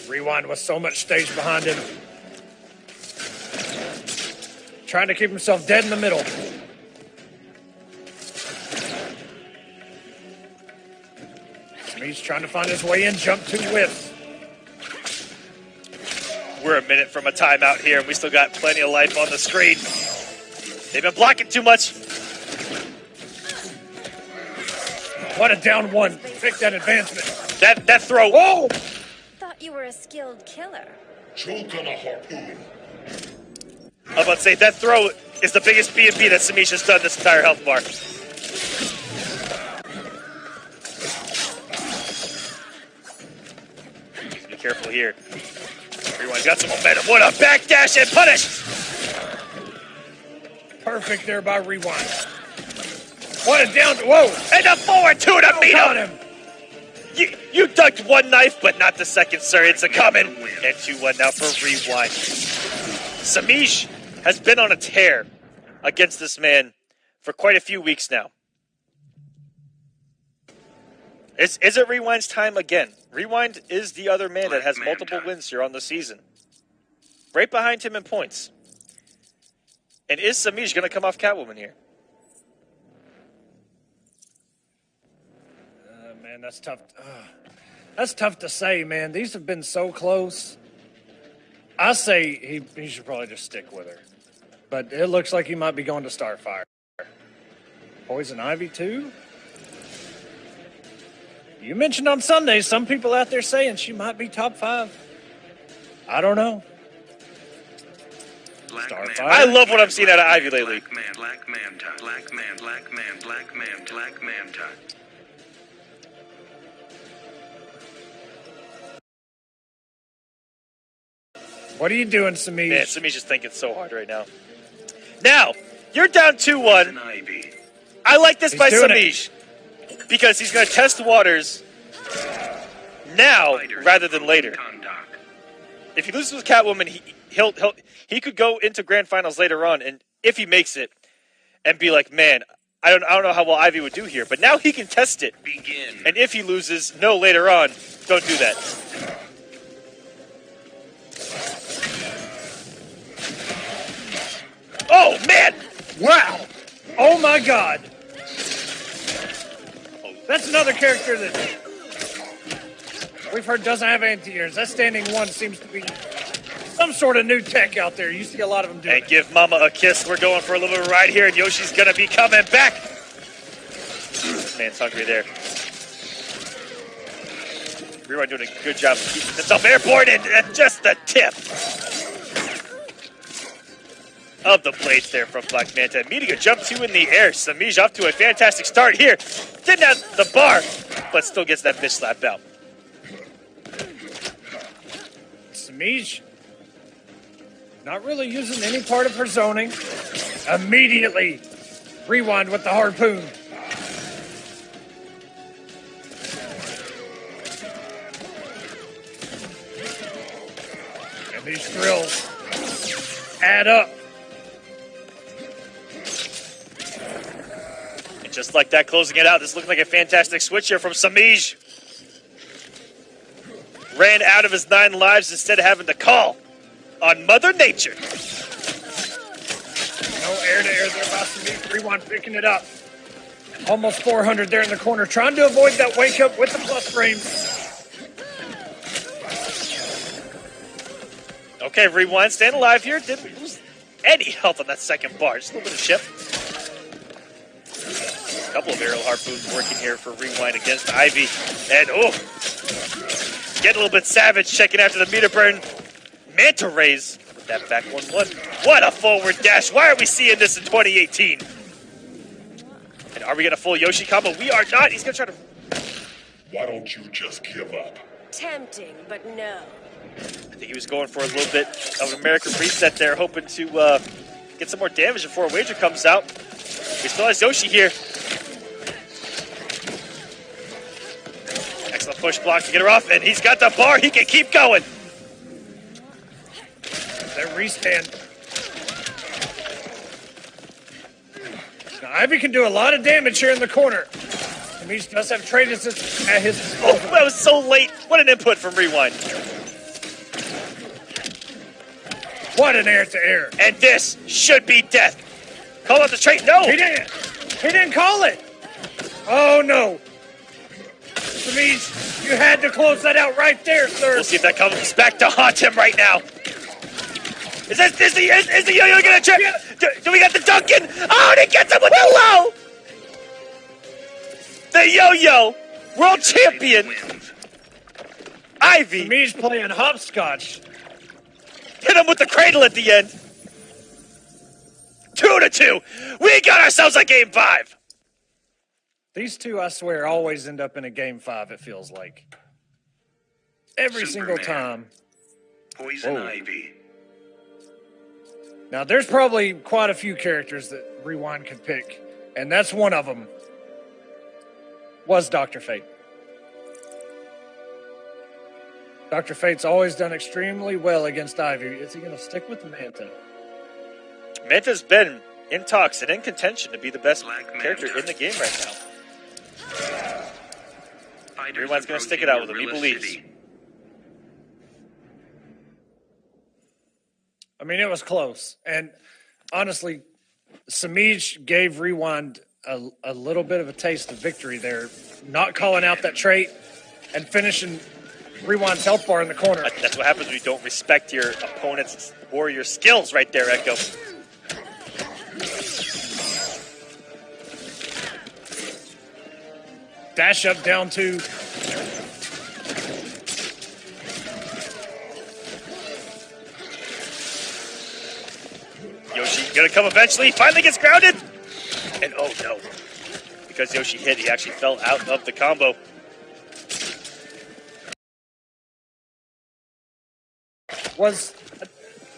Rewind with so much stage behind him. Trying to keep himself dead in the middle. He's trying to find his way in, jump 2 whiffs. We're a minute from a timeout here, and we still got plenty of life on the screen. They've been blocking too much. What a down one. Pick that advancement. That throw. Whoa! Thought you were a skilled killer. Choke on a harpoon. I was about to say, that throw is the biggest B&B that Semiij has done this entire health bar. Be careful here. Everyone's got some momentum. What a backdash and punish! Perfect there by Rewind. What a down. Whoa! And a forward two to meet Got him. him. You ducked one knife, but not the second, sir. It's a coming. And 2-1 now for Rewind. Semiij has been on a tear against this man for quite a few weeks now. Is it Rewind's time again? Rewind is the other man that has multiple wins here on the season. Right behind him in points. And is Semiij going to come off Catwoman here? Man, that's tough. That's tough to say, man. These have been so close. I say he should probably just stick with her. But it looks like he might be going to Starfire. Poison Ivy, too? You mentioned on Sunday, some people out there saying she might be top 5. I don't know. Starfire. I love what I'm seeing out of Ivy lately. Black Manta. What are you doing, Semiij? Man, Semiij is thinking so hard right now. Now, you're down 2-1. I like this by Semiij because he's going to test the waters now rather than later. If he loses with Catwoman, he could go into grand finals later on, and if he makes it, and be like, man, I don't know how well Ivy would do here, but now he can test it. And if he loses, no, later on, don't do that. Oh, man! Wow! Oh, my God! That's another character that we've heard doesn't have anti-airs. That standing one seems to be some sort of new tech out there. You see a lot of them doing And give Mama a kiss. We're going for a little bit of a ride here, and Yoshi's going to be coming back. Man's hungry there. Rewind doing a good job of keeping himself airborne, and just the tip of the blades there from Black Manta. Meeting a jump 2 in the air. Semiij off to a fantastic start here. Didn't have the bar, but still gets that bitch slapped out. Semiij not really using any part of her zoning. Immediately Rewind with the harpoon. And these thrills add up. And just like that, closing it out. This looked like a fantastic switch here from Semiij. Ran out of his 9 lives instead of having to call on Mother Nature. No air to air there by Semiij. Rewind picking it up. Almost 400 there in the corner. Trying to avoid that wake up with the plus frames. Okay, Rewind staying alive here. Didn't lose any health on that second bar. Just a little bit of chip. A couple of aerial harpoons working here for Rewind against Ivy. And, getting a little bit savage, checking after the meter burn. Manta raise with that back 1-1. What a forward dash. Why are we seeing this in 2018? And are we going to full Yoshi combo? We are not. He's going to try to... Why don't you just give up? Tempting, but no. I think he was going for a little bit of an American reset there, hoping to get some more damage before a wager comes out. He still has Yoshi here. Excellent push block to get her off, and he's got the bar. He can keep going. That restand. Now, Ivy can do a lot of damage here in the corner. Semiij does have trade assist at his disposal. Oh, that was so late. What an input from Rewind. What an air-to-air. And this should be death. Call out the trade. No. He didn't. He didn't call it. Oh, no. Semiij, you had to close that out right there, sir. We'll see if that comes back to haunt him right now. Is the yo-yo gonna trip? Do we got the Duncan? Oh, and he gets him with the low! The yo-yo, world champion, Ivy. Semiij's playing hopscotch. Hit him with the cradle at the end. 2-2. We got ourselves a game 5. These two, I swear, always end up in a game 5, it feels like. Every single time. Poison Ivy. Now, there's probably quite a few characters that Rewind could pick, and that's one of them. Was Dr. Fate. Dr. Fate's always done extremely well against Ivy. Is he going to stick with Manta? Manta's been in talks and in contention to be the best character in the game right now. Rewind's going to stick it out with him, he believes. I mean, it was close. And honestly, Semiij gave Rewind a little bit of a taste of victory there, not calling out that trait and finishing Rewind's health bar in the corner. That's what happens when you don't respect your opponent's warrior skills right there, Echo. Dash up down 2. Yoshi gonna come eventually, finally gets grounded! And oh no. Because Yoshi hit, he actually fell out of the combo. Was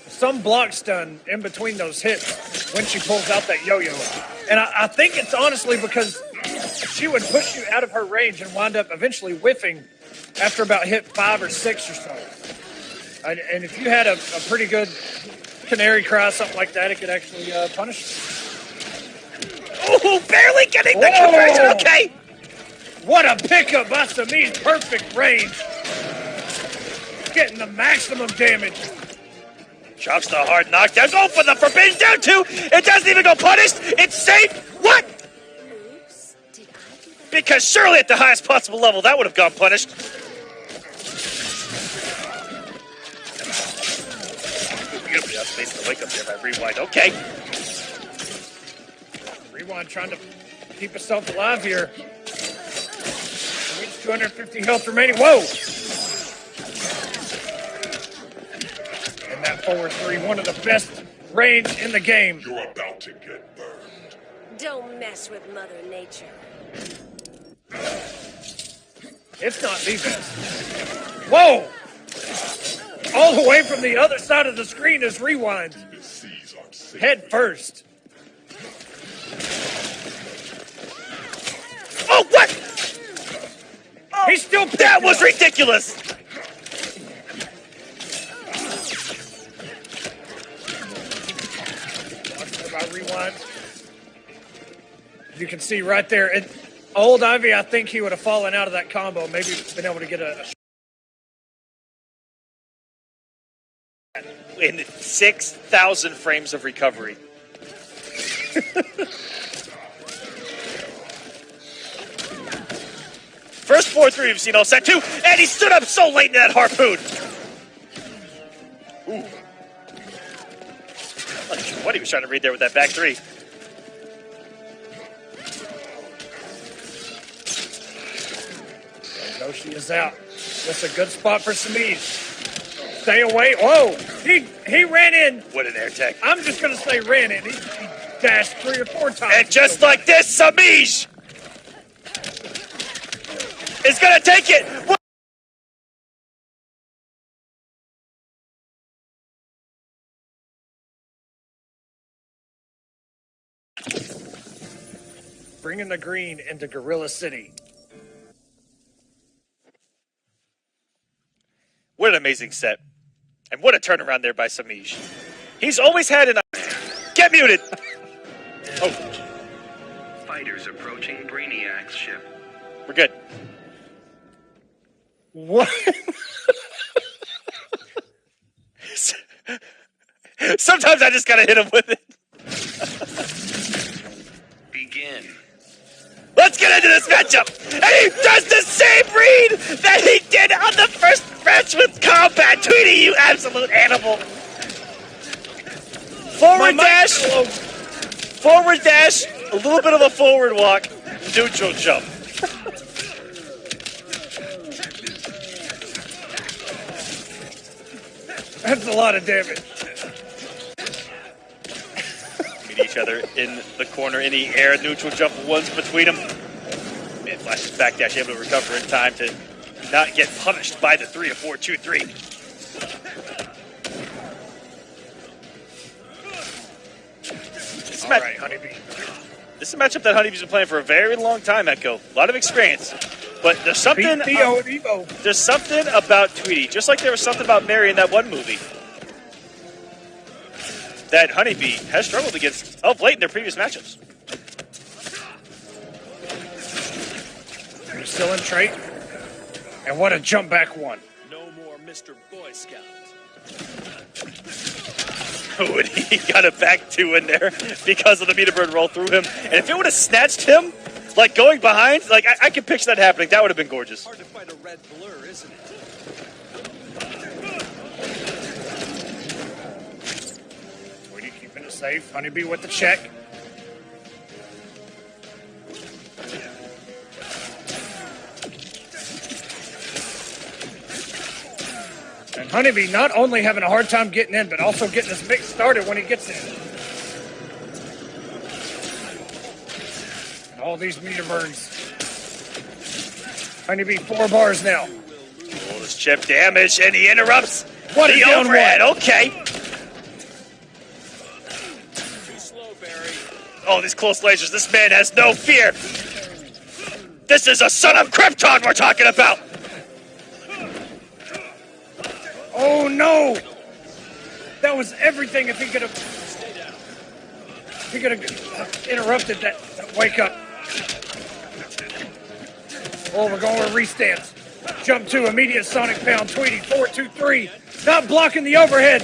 some block stun in between those hits when she pulls out that yo-yo. And I think it's honestly because she would push you out of her range and wind up eventually whiffing after about hit 5 or 6 or so. And if you had a pretty good canary cry, something like that, it could actually punish you. Ooh, barely getting the conversion, okay! What a pickup by Semiij's perfect range. Getting the maximum damage. Drops the hard knockdown. Go for the forbidden down 2. It doesn't even go punished. It's safe. What? Oops, did I do that? Because surely at the highest possible level, that would have gone punished. We're going to be space to wake up there by Rewind. Okay. Rewind trying to keep himself alive here. Reach 250 health remaining. Whoa! And that forward 3, one of the best range in the game. You're about to get burned. Don't mess with Mother Nature. It's not the best. Whoa! All the way from the other side of the screen is Rewind. Head first. Oh, what? Oh, He still picked that it was up. ridiculous. About Rewind. You can see right there. And old Ivy, I think he would have fallen out of that combo. Maybe been able to get a In 6,000 frames of recovery. First 4-3 we've seen all set 2, and he stood up so late in that harpoon. Ooh. Not sure what he was trying to read there with that back 3. Yoshi is out. That's a good spot for Semiij. Stay away. Whoa! He ran in. What an air tech. I'm just going to say ran in. He dashed 3 or 4 times. And just like this, Semiij is going to take it. Bringing the green into Gorilla City. What an amazing set. And what a turnaround there by Semiij. He's always had an... Get muted! Oh. Fighters approaching Brainiac's ship. We're good. What? Sometimes I just gotta hit him with it. Begin. Let's get into this matchup. And he does the same read that he did on the first match with Kombat. Tweedy, you absolute animal. Forward dash, a little bit of a forward walk, neutral jump. That's a lot of damage. Meet each other in the corner, in the air, neutral jump once between them. Man, flashes back dash, able to recover in time to not get punished by the 3 or 4, 2, 3. All right, Honeybee. This is a matchup that Honeybee's been playing for a very long time, Echo. A lot of experience. But there's something there's something about Tweedy, just like there was something about Mary in that one movie, that Honeybee has struggled against of late in their previous matchups. They're still in trait. And what a jump back one. No more Mr. Boy Scout. And he got a back 2 in there because of the meter bird roll through him. And if it would have snatched him, like going behind, like I can picture that happening. That would have been gorgeous. Hard to fight a red blur, isn't it? Tweedy keeping it safe. Honeybee with the check. And Honeybee not only having a hard time getting in, but also getting his mix started when he gets in. And all these meter burns. Honeybee 4 bars now. Oh, this chip damage, and he interrupts. What the a down overhead. one. Okay. Too slow, Barry. Oh, these close lasers. This man has no fear. This is a son of Krypton we're talking about. Oh no! That was everything. If he could have, interrupted that wake up. Oh, we're going with restance. Jump 2, immediate sonic pound. Tweedy 4, 2, 3. Not blocking the overhead.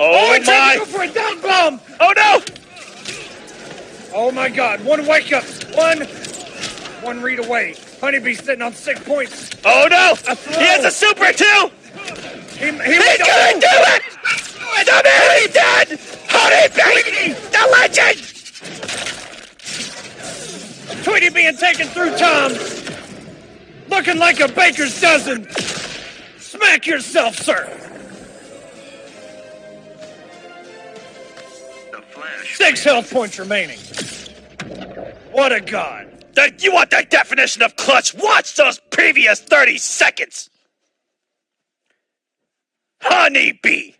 Oh and my! Go for a down bomb. Oh no! Oh my God! One wake up. One read away. Honeybee sitting on 6 points. Oh no! He has a super too! He He's gonna do it! The man is dead! Honeybee! The legend! Tweedy being taken through time. Looking like a baker's dozen. Smack yourself, sir. The Flash. 6 health points remaining. What a god. You want the definition of clutch? Watch those previous 30 seconds! Honeybee!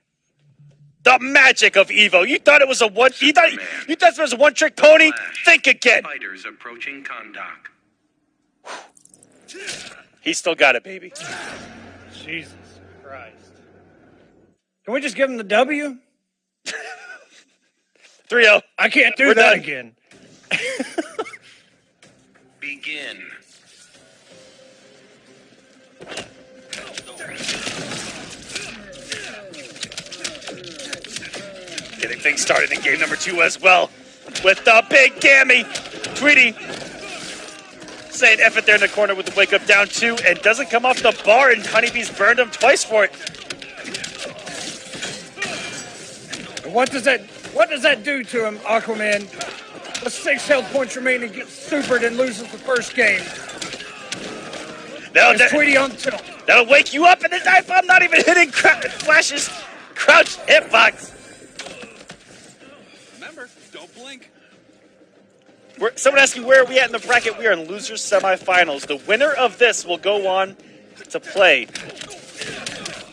The magic of Evo. You thought it was a one... You thought it was a one-trick pony? Flash. Think again. Fighters approaching conduct. He's still got it, baby. Jesus Christ. Can we just give him the W? 3-0. I can't do We're that done. again. Begin. Getting things started in game number 2 as well. With the big gammy. Tweedy saying F it there in the corner with the wake up down 2 and doesn't come off the bar, and Honeybee's burned him twice for it. What does that do to him, Aquaman? With 6 health points remaining, gets supered and loses the first game. It's Tweedy on tilt. That'll wake you up, and this knife bomb not even hitting Flash's crouch hitbox. Remember, don't blink. Someone asking where are we at in the bracket? We are in losers semifinals. The winner of this will go on to play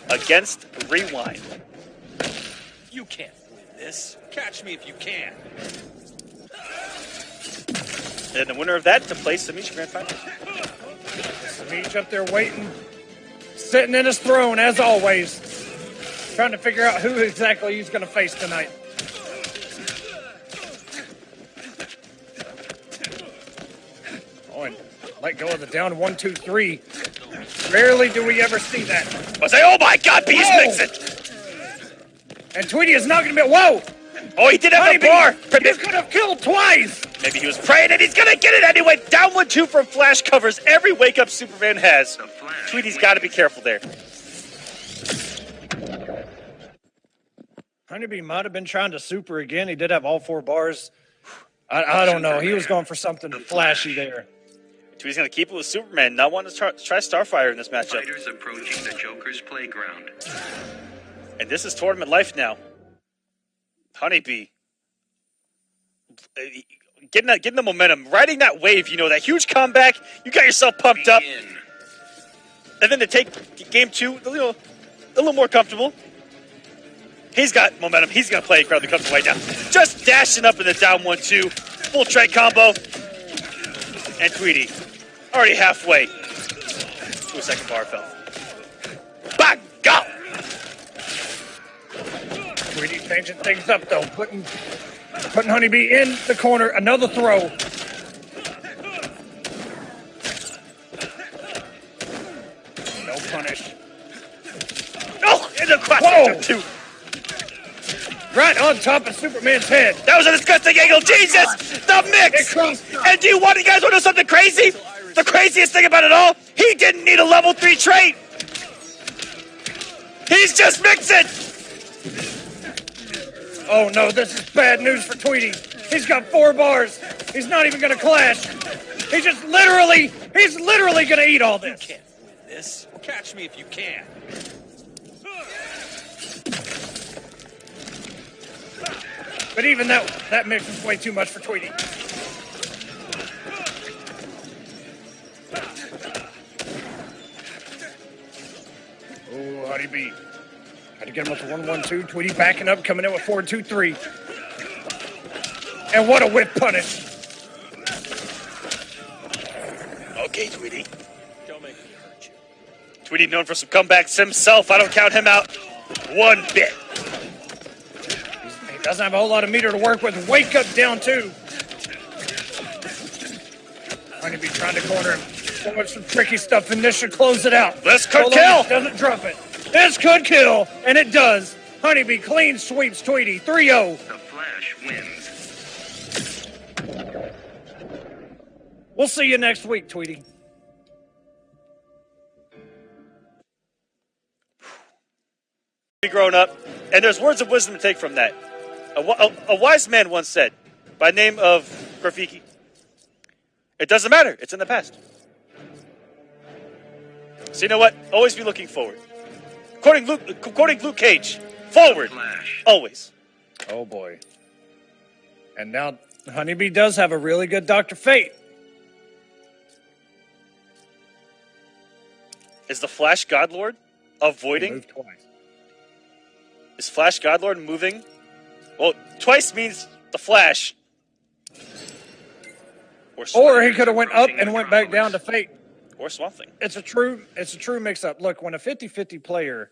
against Rewind. You can't win this. Catch me if you can. And the winner of that to play Semiij Grand Final. Semiij up there waiting, sitting in his throne as always, trying to figure out who exactly he's going to face tonight. Oh, and let go of the down 1, 2, 3. Rarely do we ever see that. I say, oh my God, Beast Mixin'! And Tweedy is not going to be. Whoa! Oh, he did have a bar. He could have killed twice. Maybe he was praying, and he's gonna get it anyway. Down 1-2 from Flash covers every wake up Superman has. The Flash. Tweedy's got to be careful there. Honeybee might have been trying to super again. He did have all 4 bars. I don't know. He was going for something flashy there. Tweedy's going to keep it with Superman. Not wanting to try Starfire in this matchup. Fighters approaching the Joker's playground. And this is tournament life now. Honeybee. Getting the momentum. Riding that wave, you know, that huge comeback. You got yourself pumped up. And then to take game 2 a little more comfortable. He's got momentum. He's going to play incredibly comfortable right now. Just dashing up in the down 1-2. Full trade combo. And Tweedy already halfway to a second bar fell. Back, go! Tweedy changing things up, though. Putting Honeybee in the corner. Another throw. No punish. Oh, and the classic jump 2. Right on top of Superman's head. That was a disgusting angle. Jesus! The mix! And do you guys want to know something crazy? The craziest thing about it all, he didn't need a level 3 trait. He's just mixing. Oh no, this is bad news for Tweedy. He's got 4 bars. He's not even going to clash. He's literally going to eat all this. You can't win this. Catch me if you can. But even that mix is way too much for Tweedy. Oh, Honeybee. Had to get him up to 1-1-2. Tweedy backing up, coming in with 4-2-3. And what a whip punish. Okay, Tweedy. Don't make me hurt you. Tweedy known for some comebacks himself. I don't count him out one bit. He doesn't have a whole lot of meter to work with. Wake up down 2. Honeybee trying to corner him. Going some tricky stuff, and this should close it out. This could kill. Doesn't drop it. This could kill, and it does. Honeybee clean sweeps Tweedy. 3-0. The Flash wins. We'll see you next week, Tweedy. Grown up, and there's words of wisdom to take from that. A wise man once said, by name of Rafiki, it doesn't matter. It's in the past. So you know what? Always be looking forward. Quoting Luke Cage, forward, Flash. always. Oh, boy. And now Honeybee does have a really good Dr. Fate. Is the Flash Godlord avoiding? Moved twice. Is Flash Godlord moving? Well, twice means the Flash. Or he could have went up and went back down to Fate. Or Swamp Thing. It's a true mix-up. Look, when a 50-50 player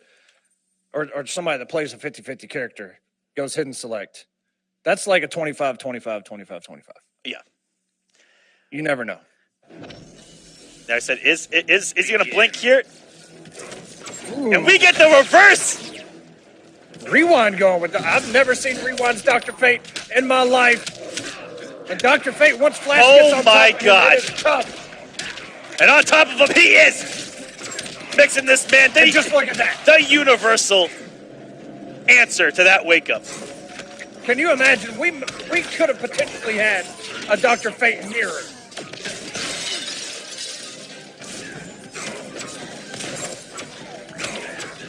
or somebody that plays a 50-50 character goes hidden select, that's like a 25-25-25-25. Yeah. You never know. Now I said, is he going to blink here? Ooh. And we get the reverse! Rewind going with I've never seen Rewind's Dr. Fate in my life. And Dr. Fate, once Flash gets on my top, God. it is tough. And on top of him, he is mixing this man. And just look at that. The universal answer to that wake-up. Can you imagine? We could have potentially had a Dr. Fate mirror.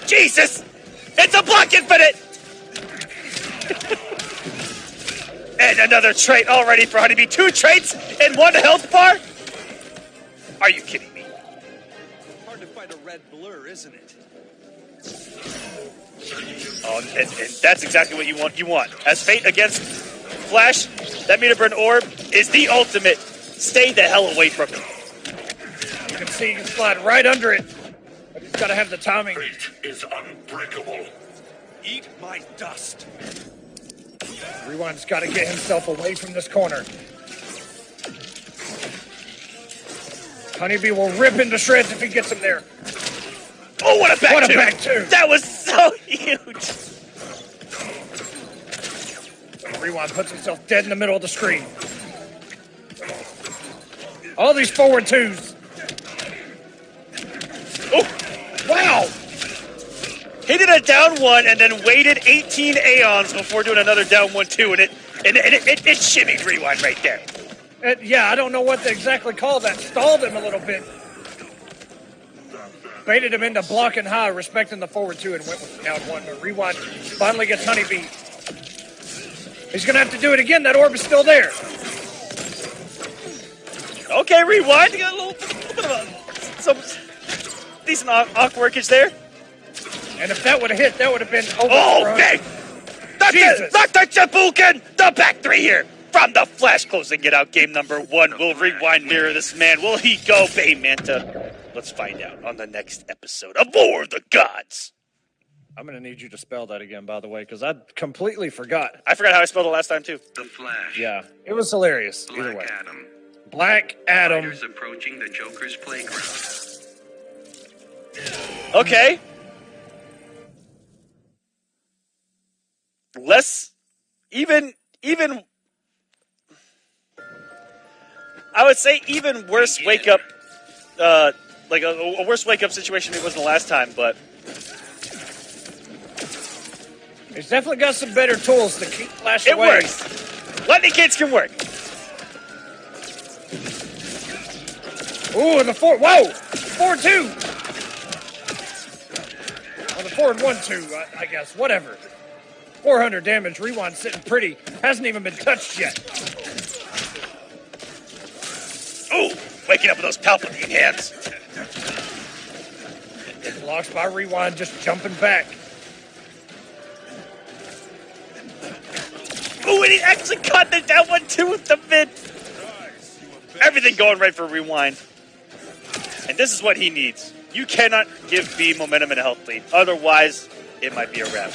Jesus! It's a block infinite! And another trait already for Honeybee. 2 traits in 1 health bar? Are you kidding me? Hard to fight a red blur, isn't it? Oh, and that's exactly what you want. As Fate against Flash, that meter burn orb is the ultimate. Stay the hell away from him. You can see he can slide right under it. But he's got to have the timing. Fate is unbreakable. Eat my dust. Rewind's got to get himself away from this corner. Honeybee will rip into shreds if he gets him there. Oh, what a back What a two. back two. That was so huge. Rewind puts himself dead in the middle of the screen. All these forward 2s. Oh, Wow. He did a down one and then waited 18 aeons before doing another down 1-2, and it shimmied Rewind right there. Yeah, I don't know what to exactly call that. Stalled him a little bit. Baited him into blocking high, respecting the forward 2, and went with the down 1. But Rewind finally gets Honeybee. He's going to have to do it again. That orb is still there. Okay, Rewind. You got a little bit of some decent arc workage there. And if that would have hit, that would have been over. Oh, bang! Dr. Chabukin! The back 3 here from the Flash, closing it out. Game number 1. Will Rewind mirror this man? Will he go Bay Manta? Let's find out on the next episode of War of the Gods. I'm going to need you to spell that again, by the way, because I completely forgot. I forgot how I spelled it last time, too. The Flash. Yeah, it was hilarious. Either way. Black Adam. Black Adam. Fighters approaching the Joker's playground. Okay. Even I would say even worse wake up, like a worse wake up situation than it was the last time, but He's definitely got some better tools to keep Flash it away. works. Lightning kids can work. Ooh, and the forward, whoa, 4-2. Well, the forward 1-2, I guess, whatever. 400 damage, Rewind sitting pretty. Hasn't even been touched yet. Ooh, waking up with those Palpatine hands. Blocks by Rewind, just jumping back. Ooh, and he actually caught that one too with the mid. Everything going right for Rewind. And this is what he needs. You cannot give B momentum and a health lead. Otherwise, it might be a wrap.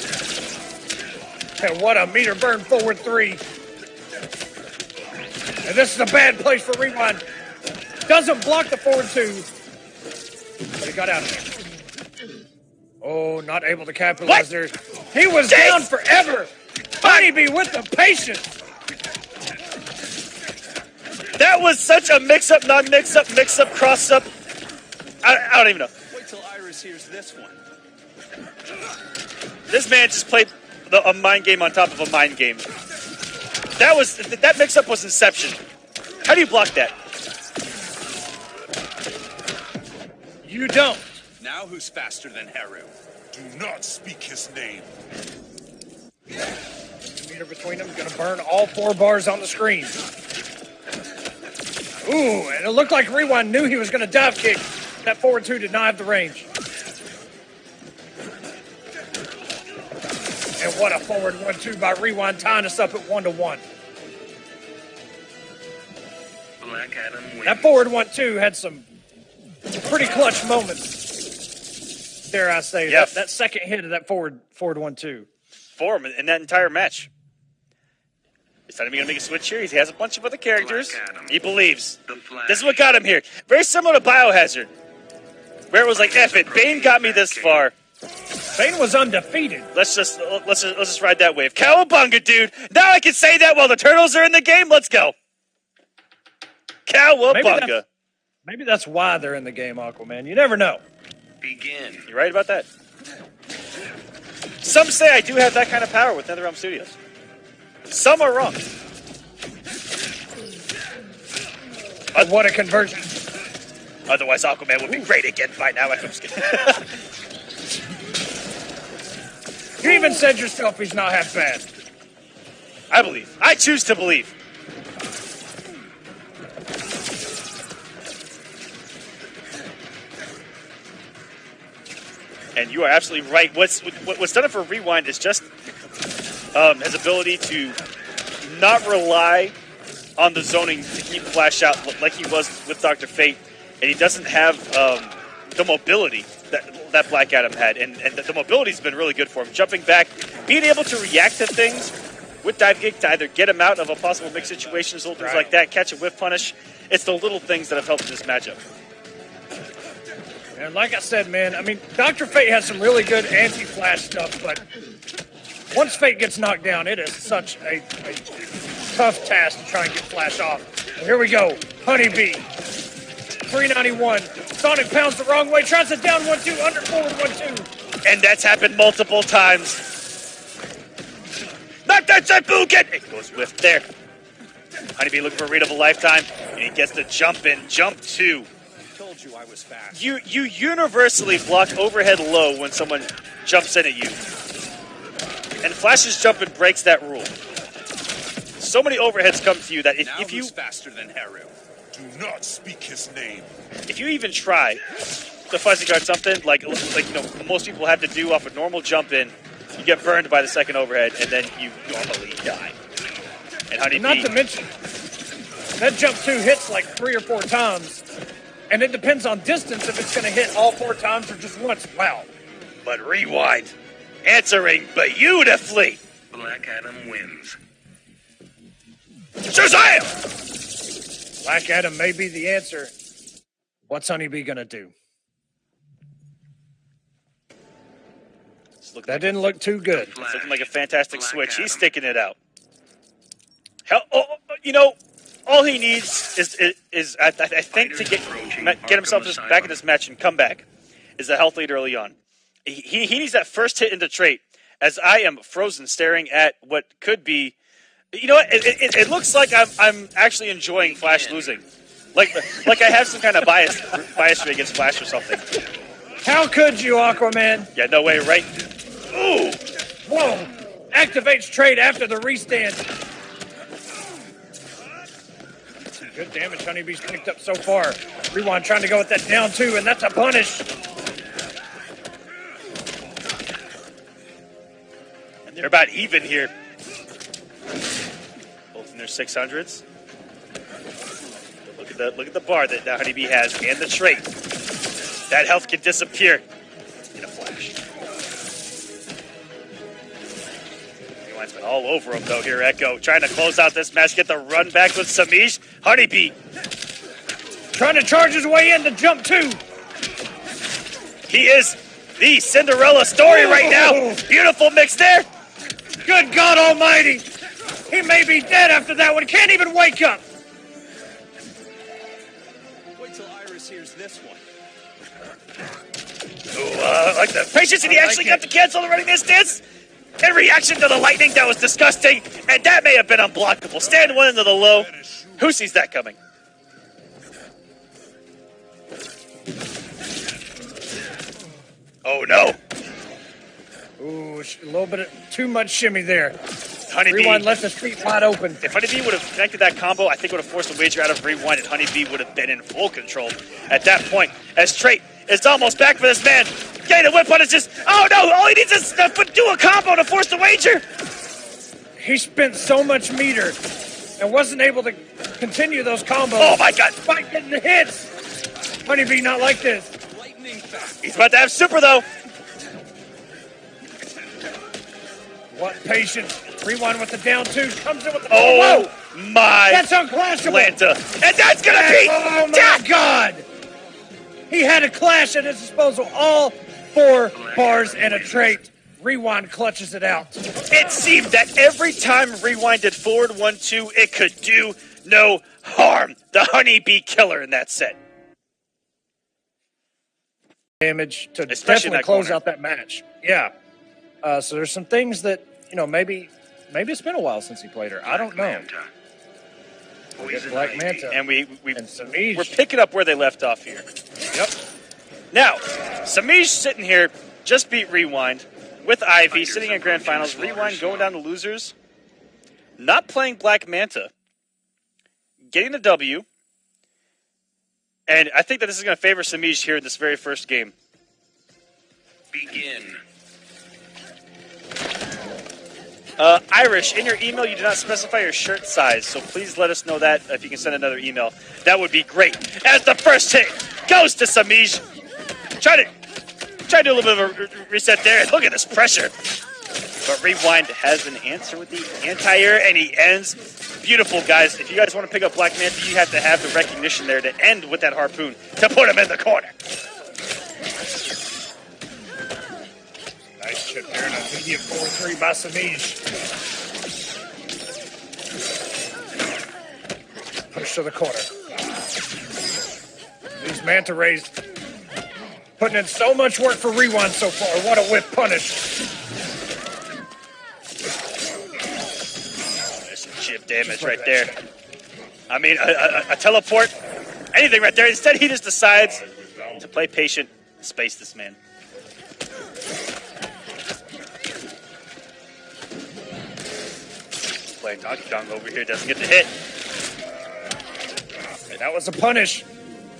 And what a meter burn forward 3. And this is a bad place for Rewind. Doesn't block the forward 2. But he got out of there. Oh, not able to capitalize there. He was down forever. Honeybee with the patience. That was such a mix-up, non-mix-up, mix-up, cross-up. I don't even know. Wait till Iris hears this one. This man just played a mind game on top of a mind game. That mix-up was Inception. How do you block that? You don't. Now who's faster than Haru? Do not speak his name. Meter between them, gonna burn all 4 bars on the screen. Ooh, and it looked like Rewind knew he was gonna dive kick. That forward 2 did not have the range. And what a forward 1-2 by Rewind, tying us up at 1-1. Black Adam wins. That forward 1-2 had some pretty clutch moments. Dare I say, Yeah. that second hit of that forward 1-2. For him in that entire match. He's not even going to make a switch here. He has a bunch of other characters. He believes. The Flash. This is what got him here. Very similar to Biohazard, where it was like, F it, Bane got me this far. Bane was undefeated. Let's just ride that wave. Cowabunga, dude. Now I can say that while the Turtles are in the game. Let's go. Cowabunga. Maybe that's why they're in the game, Aquaman. You never know. Begin. You're right about that. Some say I do have that kind of power with NetherRealm Studios. Some are wrong. What a conversion. Otherwise, Aquaman would be great again by now. I'm just kidding. You even said yourself he's not half bad. I believe. I choose to believe. And you are absolutely right. What's done it for Rewind is just his ability to not rely on the zoning to keep Flash out like he was with Dr. Fate. And he doesn't have the mobility that Black Adam had. And the mobility's been really good for him. Jumping back, being able to react to things with Dive Kick to either get him out of a possible mix situation, little things like that, catch a whiff punish. It's the little things that have helped in this matchup. And like I said, man, I mean, Dr. Fate has some really good anti-Flash stuff, but once Fate gets knocked down, it is such a tough task to try and get Flash off. And here we go. Honeybee. 391. Sonic pounds the wrong way. Tries it down 1-2. Under forward 1-2. And that's happened multiple times. Not that Zabuken! It goes whiffed there. Honeybee looking for a read of a lifetime, and he gets the jump in. Jump 2. Told you I was fast. You universally block overhead low when someone jumps in at you. And Flash's jump in breaks that rule. So many overheads come to you that if you faster than Haru. Do not speak his name. If you even try to fuzzy guard something like most people have to do off a normal jump in, you get burned by the second overhead, and then you normally die. And Honeybee, Not to mention, that jump 2 hits like 3 or 4 times, and it depends on distance if it's going to hit all 4 times or just once. Wow. but Rewind answering beautifully. Black Adam wins. Shazam! Black Adam may be the answer. What's Honeybee going to do? That didn't look too good. It's looking like a fantastic Black switch. Adam. He's sticking it out. Hell, you know, all he needs is I think, to get himself back in this match and come back, is a health lead early on. He needs that first hit into trait, as I am frozen staring at what could be. You know what? It looks like I'm actually enjoying Flash losing. Like I have some kind of bias against Flash or something. How could you, Aquaman? Yeah, no way, right? Ooh! Whoa! Activates trade after the restand. Good damage Honeybee's picked up so far. Rewind trying to go with that down 2, and that's a punish. And they're about even here. Both in their 600s. Look at the bar that Honeybee has, and the trait. That health can disappear in a flash. Rewind's been all over him though here, Echo. Trying to close out this match, get the run back with Semiij. Honeybee Trying to charge his way in to jump 2. he is the Cinderella story right now. Beautiful mix there. Good God Almighty! He may be dead after that one. Can't even wake up. Wait till Iris hears this one. Ooh, like the patience, and he actually got to cancel the running distance. In reaction to the lightning, that was disgusting, and that may have been unblockable. Stand one into the low. Who sees that coming? Oh no! Ooh, a little bit of too much shimmy there. Honeybee. Rewind left his feet wide open. If Honeybee would have connected that combo, I think it would have forced a wager out of Rewind, and Honeybee would have been in full control at that point. As Trait is almost back for this man. Getting a whip on is just, oh no, all he needs is to do a combo to force the wager. He spent so much meter and wasn't able to continue those combos. Oh my God. Despite getting the hits. Honeybee not like this. Lightning fast. He's about to have super though. What patience. Rewind with the down 2. Comes in with the... Oh whoa! my That's unclashable. Atlanta. And that's gonna be Oh my God! He had a clash at his disposal. All 4 bars and a trait. Rewind clutches it out. It seemed that every time Rewind did forward 1-2, it could do no harm. The Honeybee killer in that set. Damage to Especially in definitely that close corner. out that match. Yeah. So there's some things that, you know, maybe it's been a while since he played her. I don't know. Manta. Poison Black Ivy. Manta. And we're Semiij. picking up where they left off here. Yep. Now, Semiij sitting here, just beat Rewind with Ivy, sitting in grand finals. Rewind going down to losers. Not playing Black Manta. Getting the W. And I think that this is going to favor Semiij here in this very first game. Begin. Irish, in your email, you did not specify your shirt size, so please let us know that if you can send another email. That would be great. As the first hit goes to Semiij. Try to do a little bit of a reset there. Look at this pressure. But Rewind has an answer with the anti-air, and he ends. Beautiful, guys. If you guys want to pick up Black Manta, you have to have the recognition there to end with that harpoon to put him in the corner. Nice chip there, and a medium 4-3 by Semiij. Push to the corner. These manta rays Putting in so much work for Rewind so far. What a whip punish. There's some chip damage right there. I mean, a teleport, anything right there. Instead, he just decides to play patient, space this man. Playing Donkey Kong over here, doesn't get the hit. And that was a punish.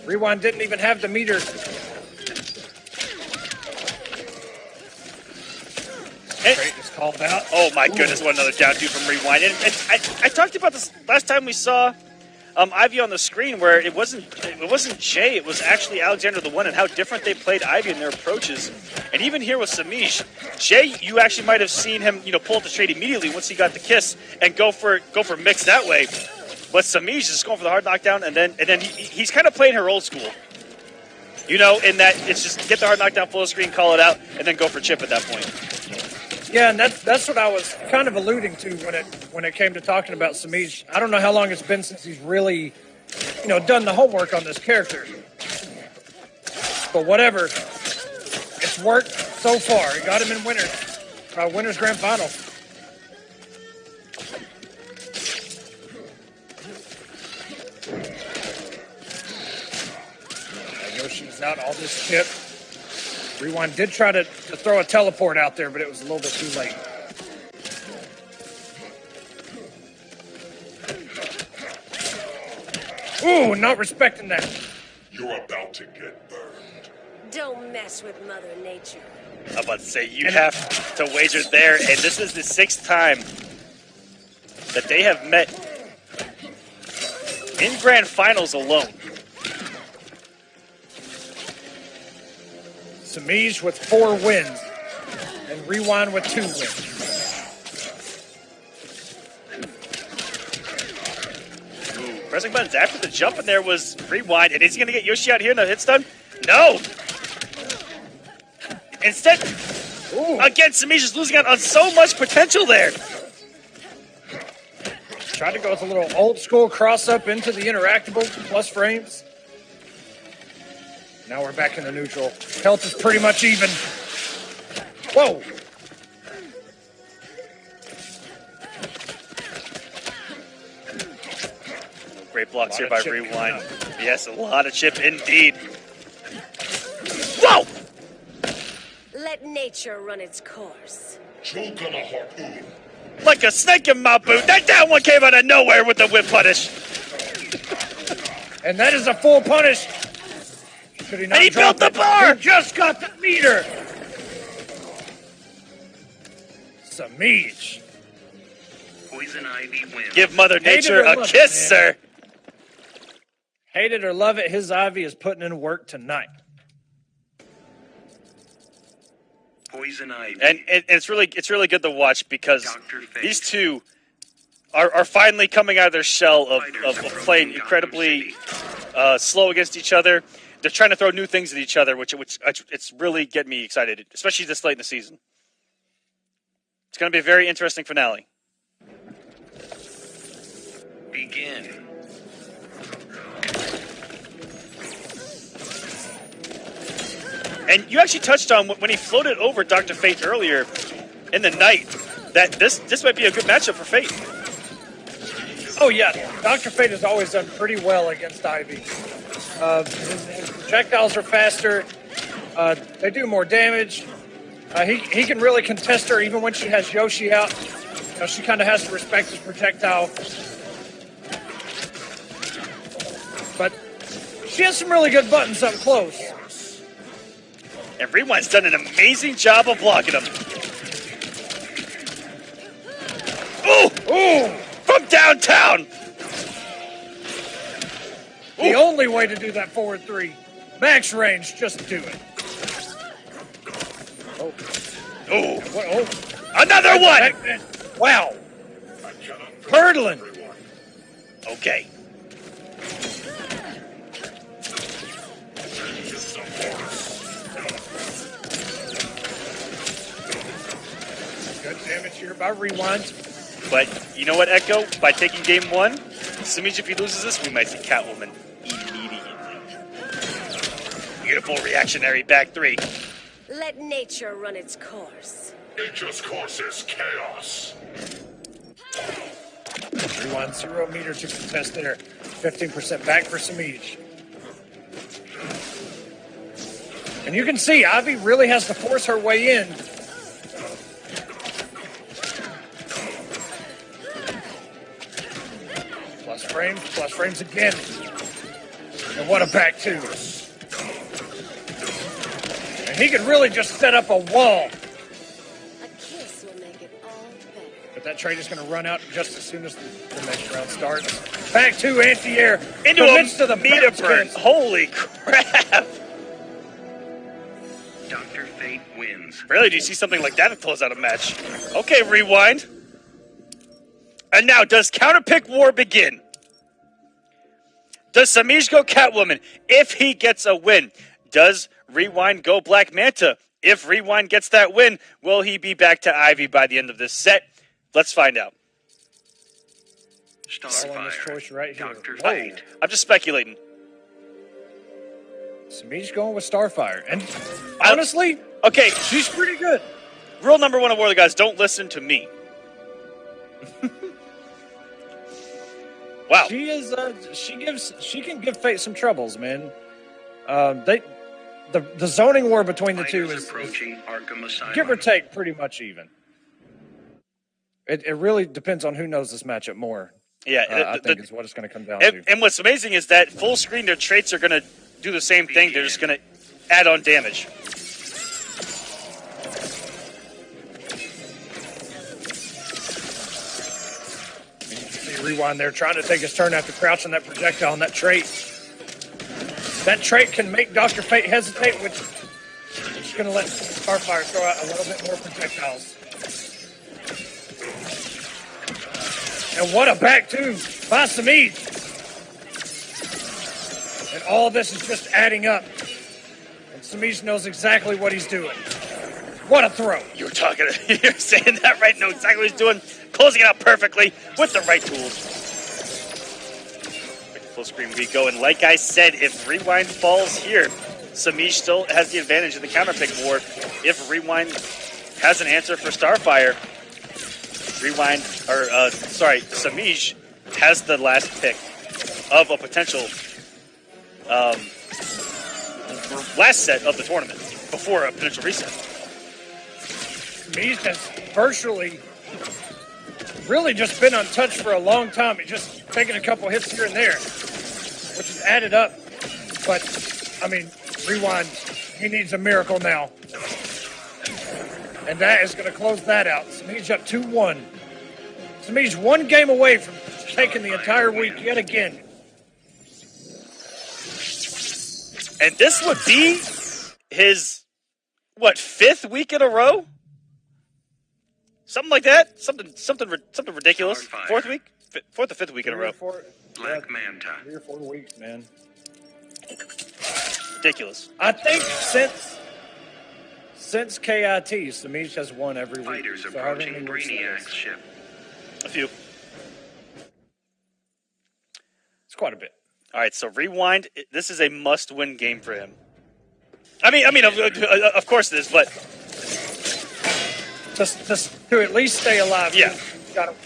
Rewind didn't even have the meter. Straight is called out. Oh my goodness, what another down two from Rewind. And I talked about this last time we saw Ivy on the screen, where it wasn't Jay, it was actually Alexander the One, and how different they played Ivy in their approaches. And even here with Semiij, Jay, you actually might have seen him, pull up the trade immediately once he got the kiss and go for mix that way. But Semiij is just going for the hard knockdown, and then he's kind of playing her old school. In that it's just get the hard knockdown full screen, call it out, and then go for chip at that point. Yeah, and that's what I was kind of alluding to when it came to talking about Semiij. I don't know how long it's been since he's really, done the homework on this character. But whatever, it's worked so far. It got him in winners grand final. Yoshi's out all this chip. Rewind did try to throw a teleport out there, but it was a little bit too late. Ooh, not respecting that. You're about to get burned. Don't mess with Mother Nature. I'm about to say, you have to wager there, and this is the 6th time that they have met in grand finals alone. Semiij with 4 wins, and Rewind with 2 wins. Ooh, pressing buttons after the jump in there was Rewind, and is he going to get Yoshi out here in the hit stun? No! Instead, again, Semiij is losing out on so much potential there. Tried to go with a little old school cross up into the interactable plus frames. Now we're back in the neutral. Health is pretty much even. Whoa! Great blocks here by Rewind. Yes, a lot of chip indeed. Whoa! Let nature run its course. Choke on a harpoon. Like a snake in my boot. That down one came out of nowhere with the whip punish. And that is a full punish. Should he not And he built the bar! He just got the meter! Semiij. Poison Ivy wins. Give Mother Nature Hate it or a love kiss, it, sir. Hate it or love it, his Ivy is putting in work tonight. Poison Ivy. And it's really good to watch because these two are finally coming out of their shell of playing incredibly slow against each other. They're trying to throw new things at each other, which it's really getting me excited, especially this late in the season. It's going to be a very interesting finale. Begin. And you actually touched on when he floated over Dr. Fate earlier in the night that this might be a good matchup for Fate. Oh, yeah. Dr. Fate has always done pretty well against Ivy. His projectiles are faster. They do more damage. He can really contest her even when she has Yoshi out. She kind of has to respect his projectile. But she has some really good buttons up close. And Rewind's done an amazing job of blocking him. Ooh! From downtown! The only way to do that forward 3. Max range, just do it. Ooh! Oh. Another one! Wow. Hurdling. Okay. Good damage here by Rewind. But you know what, Echo? By taking game 1, Semiij, if he loses this, we might see Catwoman immediately. Beautiful reactionary back three. Let nature run its course. Nature's course is chaos. Rewind 0 meter to contest there. 15% back for Semiij. And you can see Ivy really has to force her way in. Plus frames again. And what a back two. And he could really just set up a wall. A kiss will make it all better. But that trade is going to run out just as soon as the next round starts. Back two anti-air Into the a midst of the meter burn. spins. Holy crap. Dr. Fate wins. Rarely do you see something like that to close out a match. Okay, Rewind. And now, does counterpick war begin? Does Semiij go Catwoman if he gets a win? Does Rewind go Black Manta? If Rewind gets that win, will he be back to Ivy by the end of this set? Let's find out. All on this choice right here. Dr. Whoa. Fate. I'm just speculating. Semiij going with Starfire. And honestly, Okay, she's pretty good. rule number one of War of the Gods, don't listen to me. Wow. She is. She can give Fate some troubles, man. The zoning war between the two Fighters is approaching Arkham Asylum. give or take pretty much even. It really depends on who knows this matchup more. Yeah, I think is what it's going to come down to. and what's amazing is that full screen, their traits are going to do the same thing. They're just going to add on damage. Rewind there, trying to take his turn after crouching that projectile on that trait. That trait can make Dr. Fate hesitate, which is going to let Starfire throw out a little bit more projectiles. And what a back two by Semiij. And all this is just adding up. And Semiij knows exactly what he's doing. What a throw. You're saying that right, know exactly what he's doing. Closing it out perfectly with the right tools. Full screen we go, and like I said, if Rewind falls here, Semiij still has the advantage in the counterpick war. If Rewind has an answer for Starfire, Semiij has the last pick of a potential last set of the tournament before a potential reset. Semiij has virtually really just been untouched for a long time. He's just taking a couple hits here and there, which has added up. But, I mean, Rewind, he needs a miracle now. And that is going to close that out. Semiij up 2-1. Semiij one game away from taking the entire week yet again. And this would be his, fifth week in a row? Something like that? Something ridiculous. Fourth week? Fourth or fifth week in a row. Black Manta. 3 or 4 weeks, man. Ridiculous. I think since KIT, Semiij has won every week. Fighters So however approaching many weeks that Brainiac's is. ship. A few. It's quite a bit. All right, so Rewind. This is a must-win game for him. I mean, of course it is, but Just to at least stay alive. Yeah. You gotta win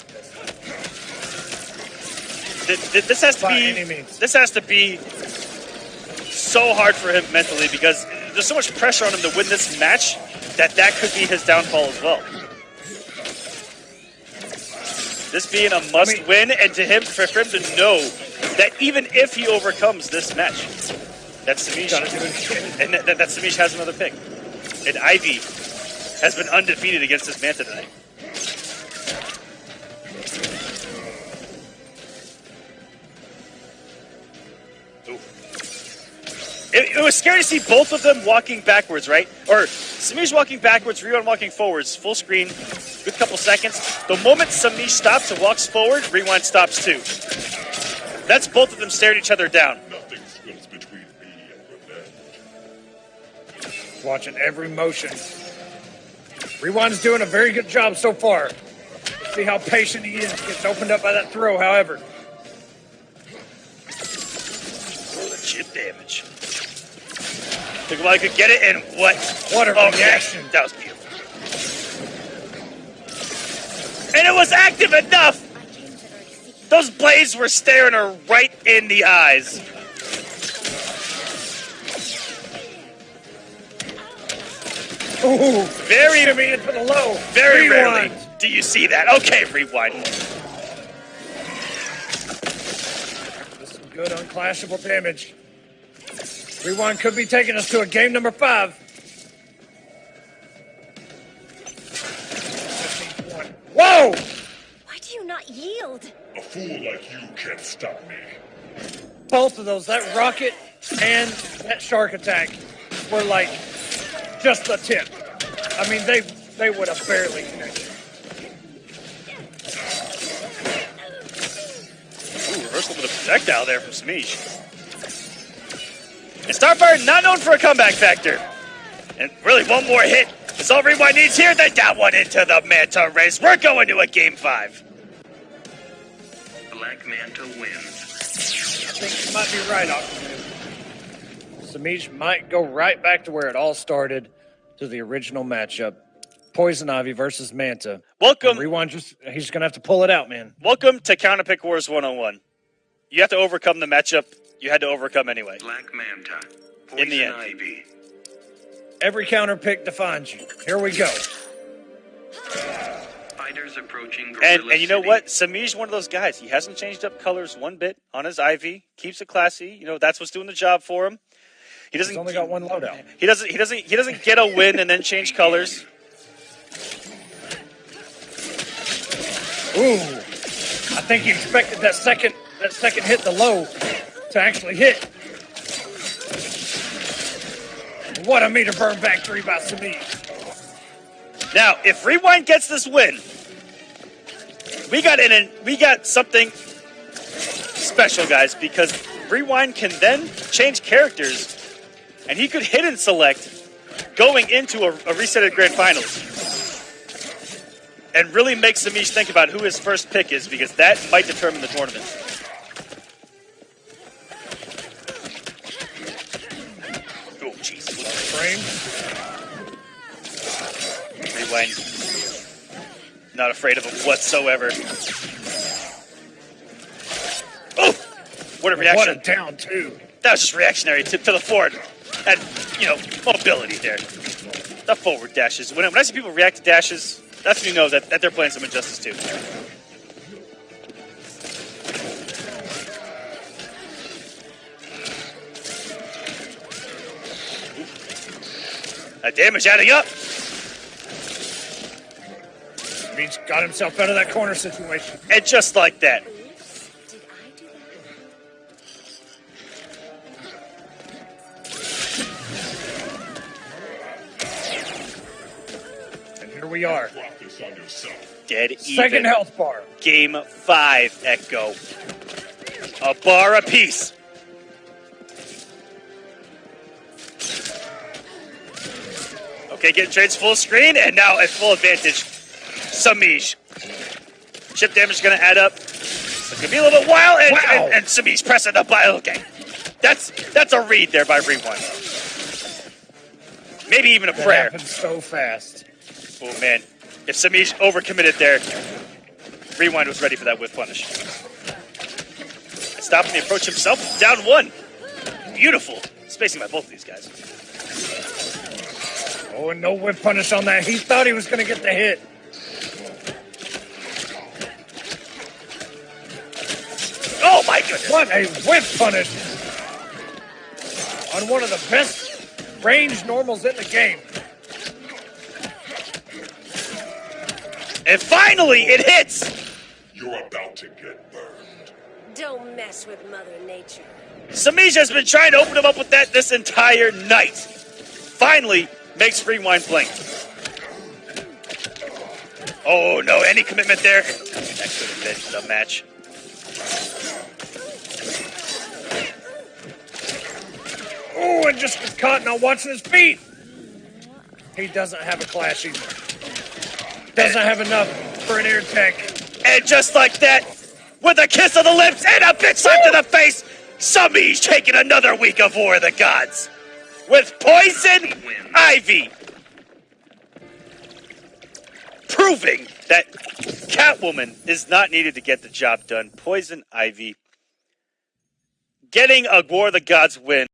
this. this has to By be. any means. This has to be so hard for him mentally because there's so much pressure on him to win this match that could be his downfall as well. This being a must-win, and for him to know that even if he overcomes this match, that Semiij has another pick, and Ivy has been undefeated against this Manta tonight. It was scary to see both of them walking backwards, right? Or Semiij walking backwards, Rewind walking forwards, full screen, good couple seconds. The moment Semiij stops and walks forward, Rewind stops too. That's both of them staring each other down. Nothing stands between me and revenge. Watching every motion. Rewind's doing a very good job so far. Let's see how patient he is. Gets opened up by that throw, however. Chip damage. Took a while, could get it, and what? What a reaction. That was beautiful. And it was active enough. Those blades were staring her right in the eyes. Ooh, Very, shimmy into the low. very Rewind. rarely do you see that. Okay, Rewind. This is good unclashable damage. Rewind could be taking us to a game number 5. Whoa! Why do you not yield? A fool like you can't stop me. Both of those, that rocket and that shark attack, were like just the tip. I mean, they would have barely connected. Ooh, reversal with a projectile there from Semiij. And Starfire not known for a comeback factor. And really, one more hit is all Rewind needs here. Then that one into the Manta race. We're going to a game 5. Black Manta wins. I think you might be right, Aquaman. Semiij might go right back to where it all started, to the original matchup. Poison Ivy versus Manta. Welcome. Rewind he's going to have to pull it out, man. Welcome to Counterpick Wars 101. You have to overcome the matchup you had to overcome anyway. Black Manta. In the end. Poison Ivy. Every counter pick defines you. Here we go. Fighters approaching And Gorilla you know City. what? Semiij's one of those guys. He hasn't changed up colors one bit on his IV. Keeps it classy. You know, that's what's doing the job for him. He doesn't. He's only got one loadout. He doesn't get a win and then change colors. Ooh. I think he expected that second hit the low to actually hit. What a meter burn back 3 by Semiij. Now, if Rewind gets this win, we got something special, guys, because Rewind can then change characters, and he could hidden select going into a resetted grand finals. And really make Semiij think about who his first pick is, because that might determine the tournament. Oh, jeez. Frame. Rewind. Not afraid of him whatsoever. Oh! What a reaction. What a down 2. That was just reactionary to the forward. And, you know, mobility there. The forward dashes. When I see people react to dashes, that's when you know that they're playing some Injustice too. That damage adding up. He's got himself out of that corner situation. And just like that. Did I do that? And here we are. Drop this on yourself. Dead even. Second health bar. Game 5, Echo. A bar apiece. Okay, getting trades full screen, and now at full advantage. Semiij. Chip damage is going to add up. It's going to be a little bit wild, and Semiij pressing the button. Okay. That's a read there by Rewind. Maybe even a That prayer. happened so fast. Oh, man. If Semiij overcommitted there, Rewind was ready for that whiff punish. Stopping the approach himself. Down 1. Beautiful. Spacing by both of these guys. Oh, and no whip punish on that. He thought he was going to get the hit. Oh, my goodness. What a whip punish on one of the best range normals in the game. And finally, it hits. You're about to get burned. Don't mess with Mother Nature. Semiij has been trying to open him up with that this entire night. Finally, makes Rewind blink. Oh, no, any commitment there? That could have been the match. Oh, and just was caught not watching his feet. He doesn't have a clash either. Doesn't have enough for an air tech. And just like that, with a kiss of the lips and a bitch slap to the face, Semiij taking another week of War of the Gods. with Poison Ivy. Proving that Catwoman is not needed to get the job done. Poison Ivy getting a War of the Gods win.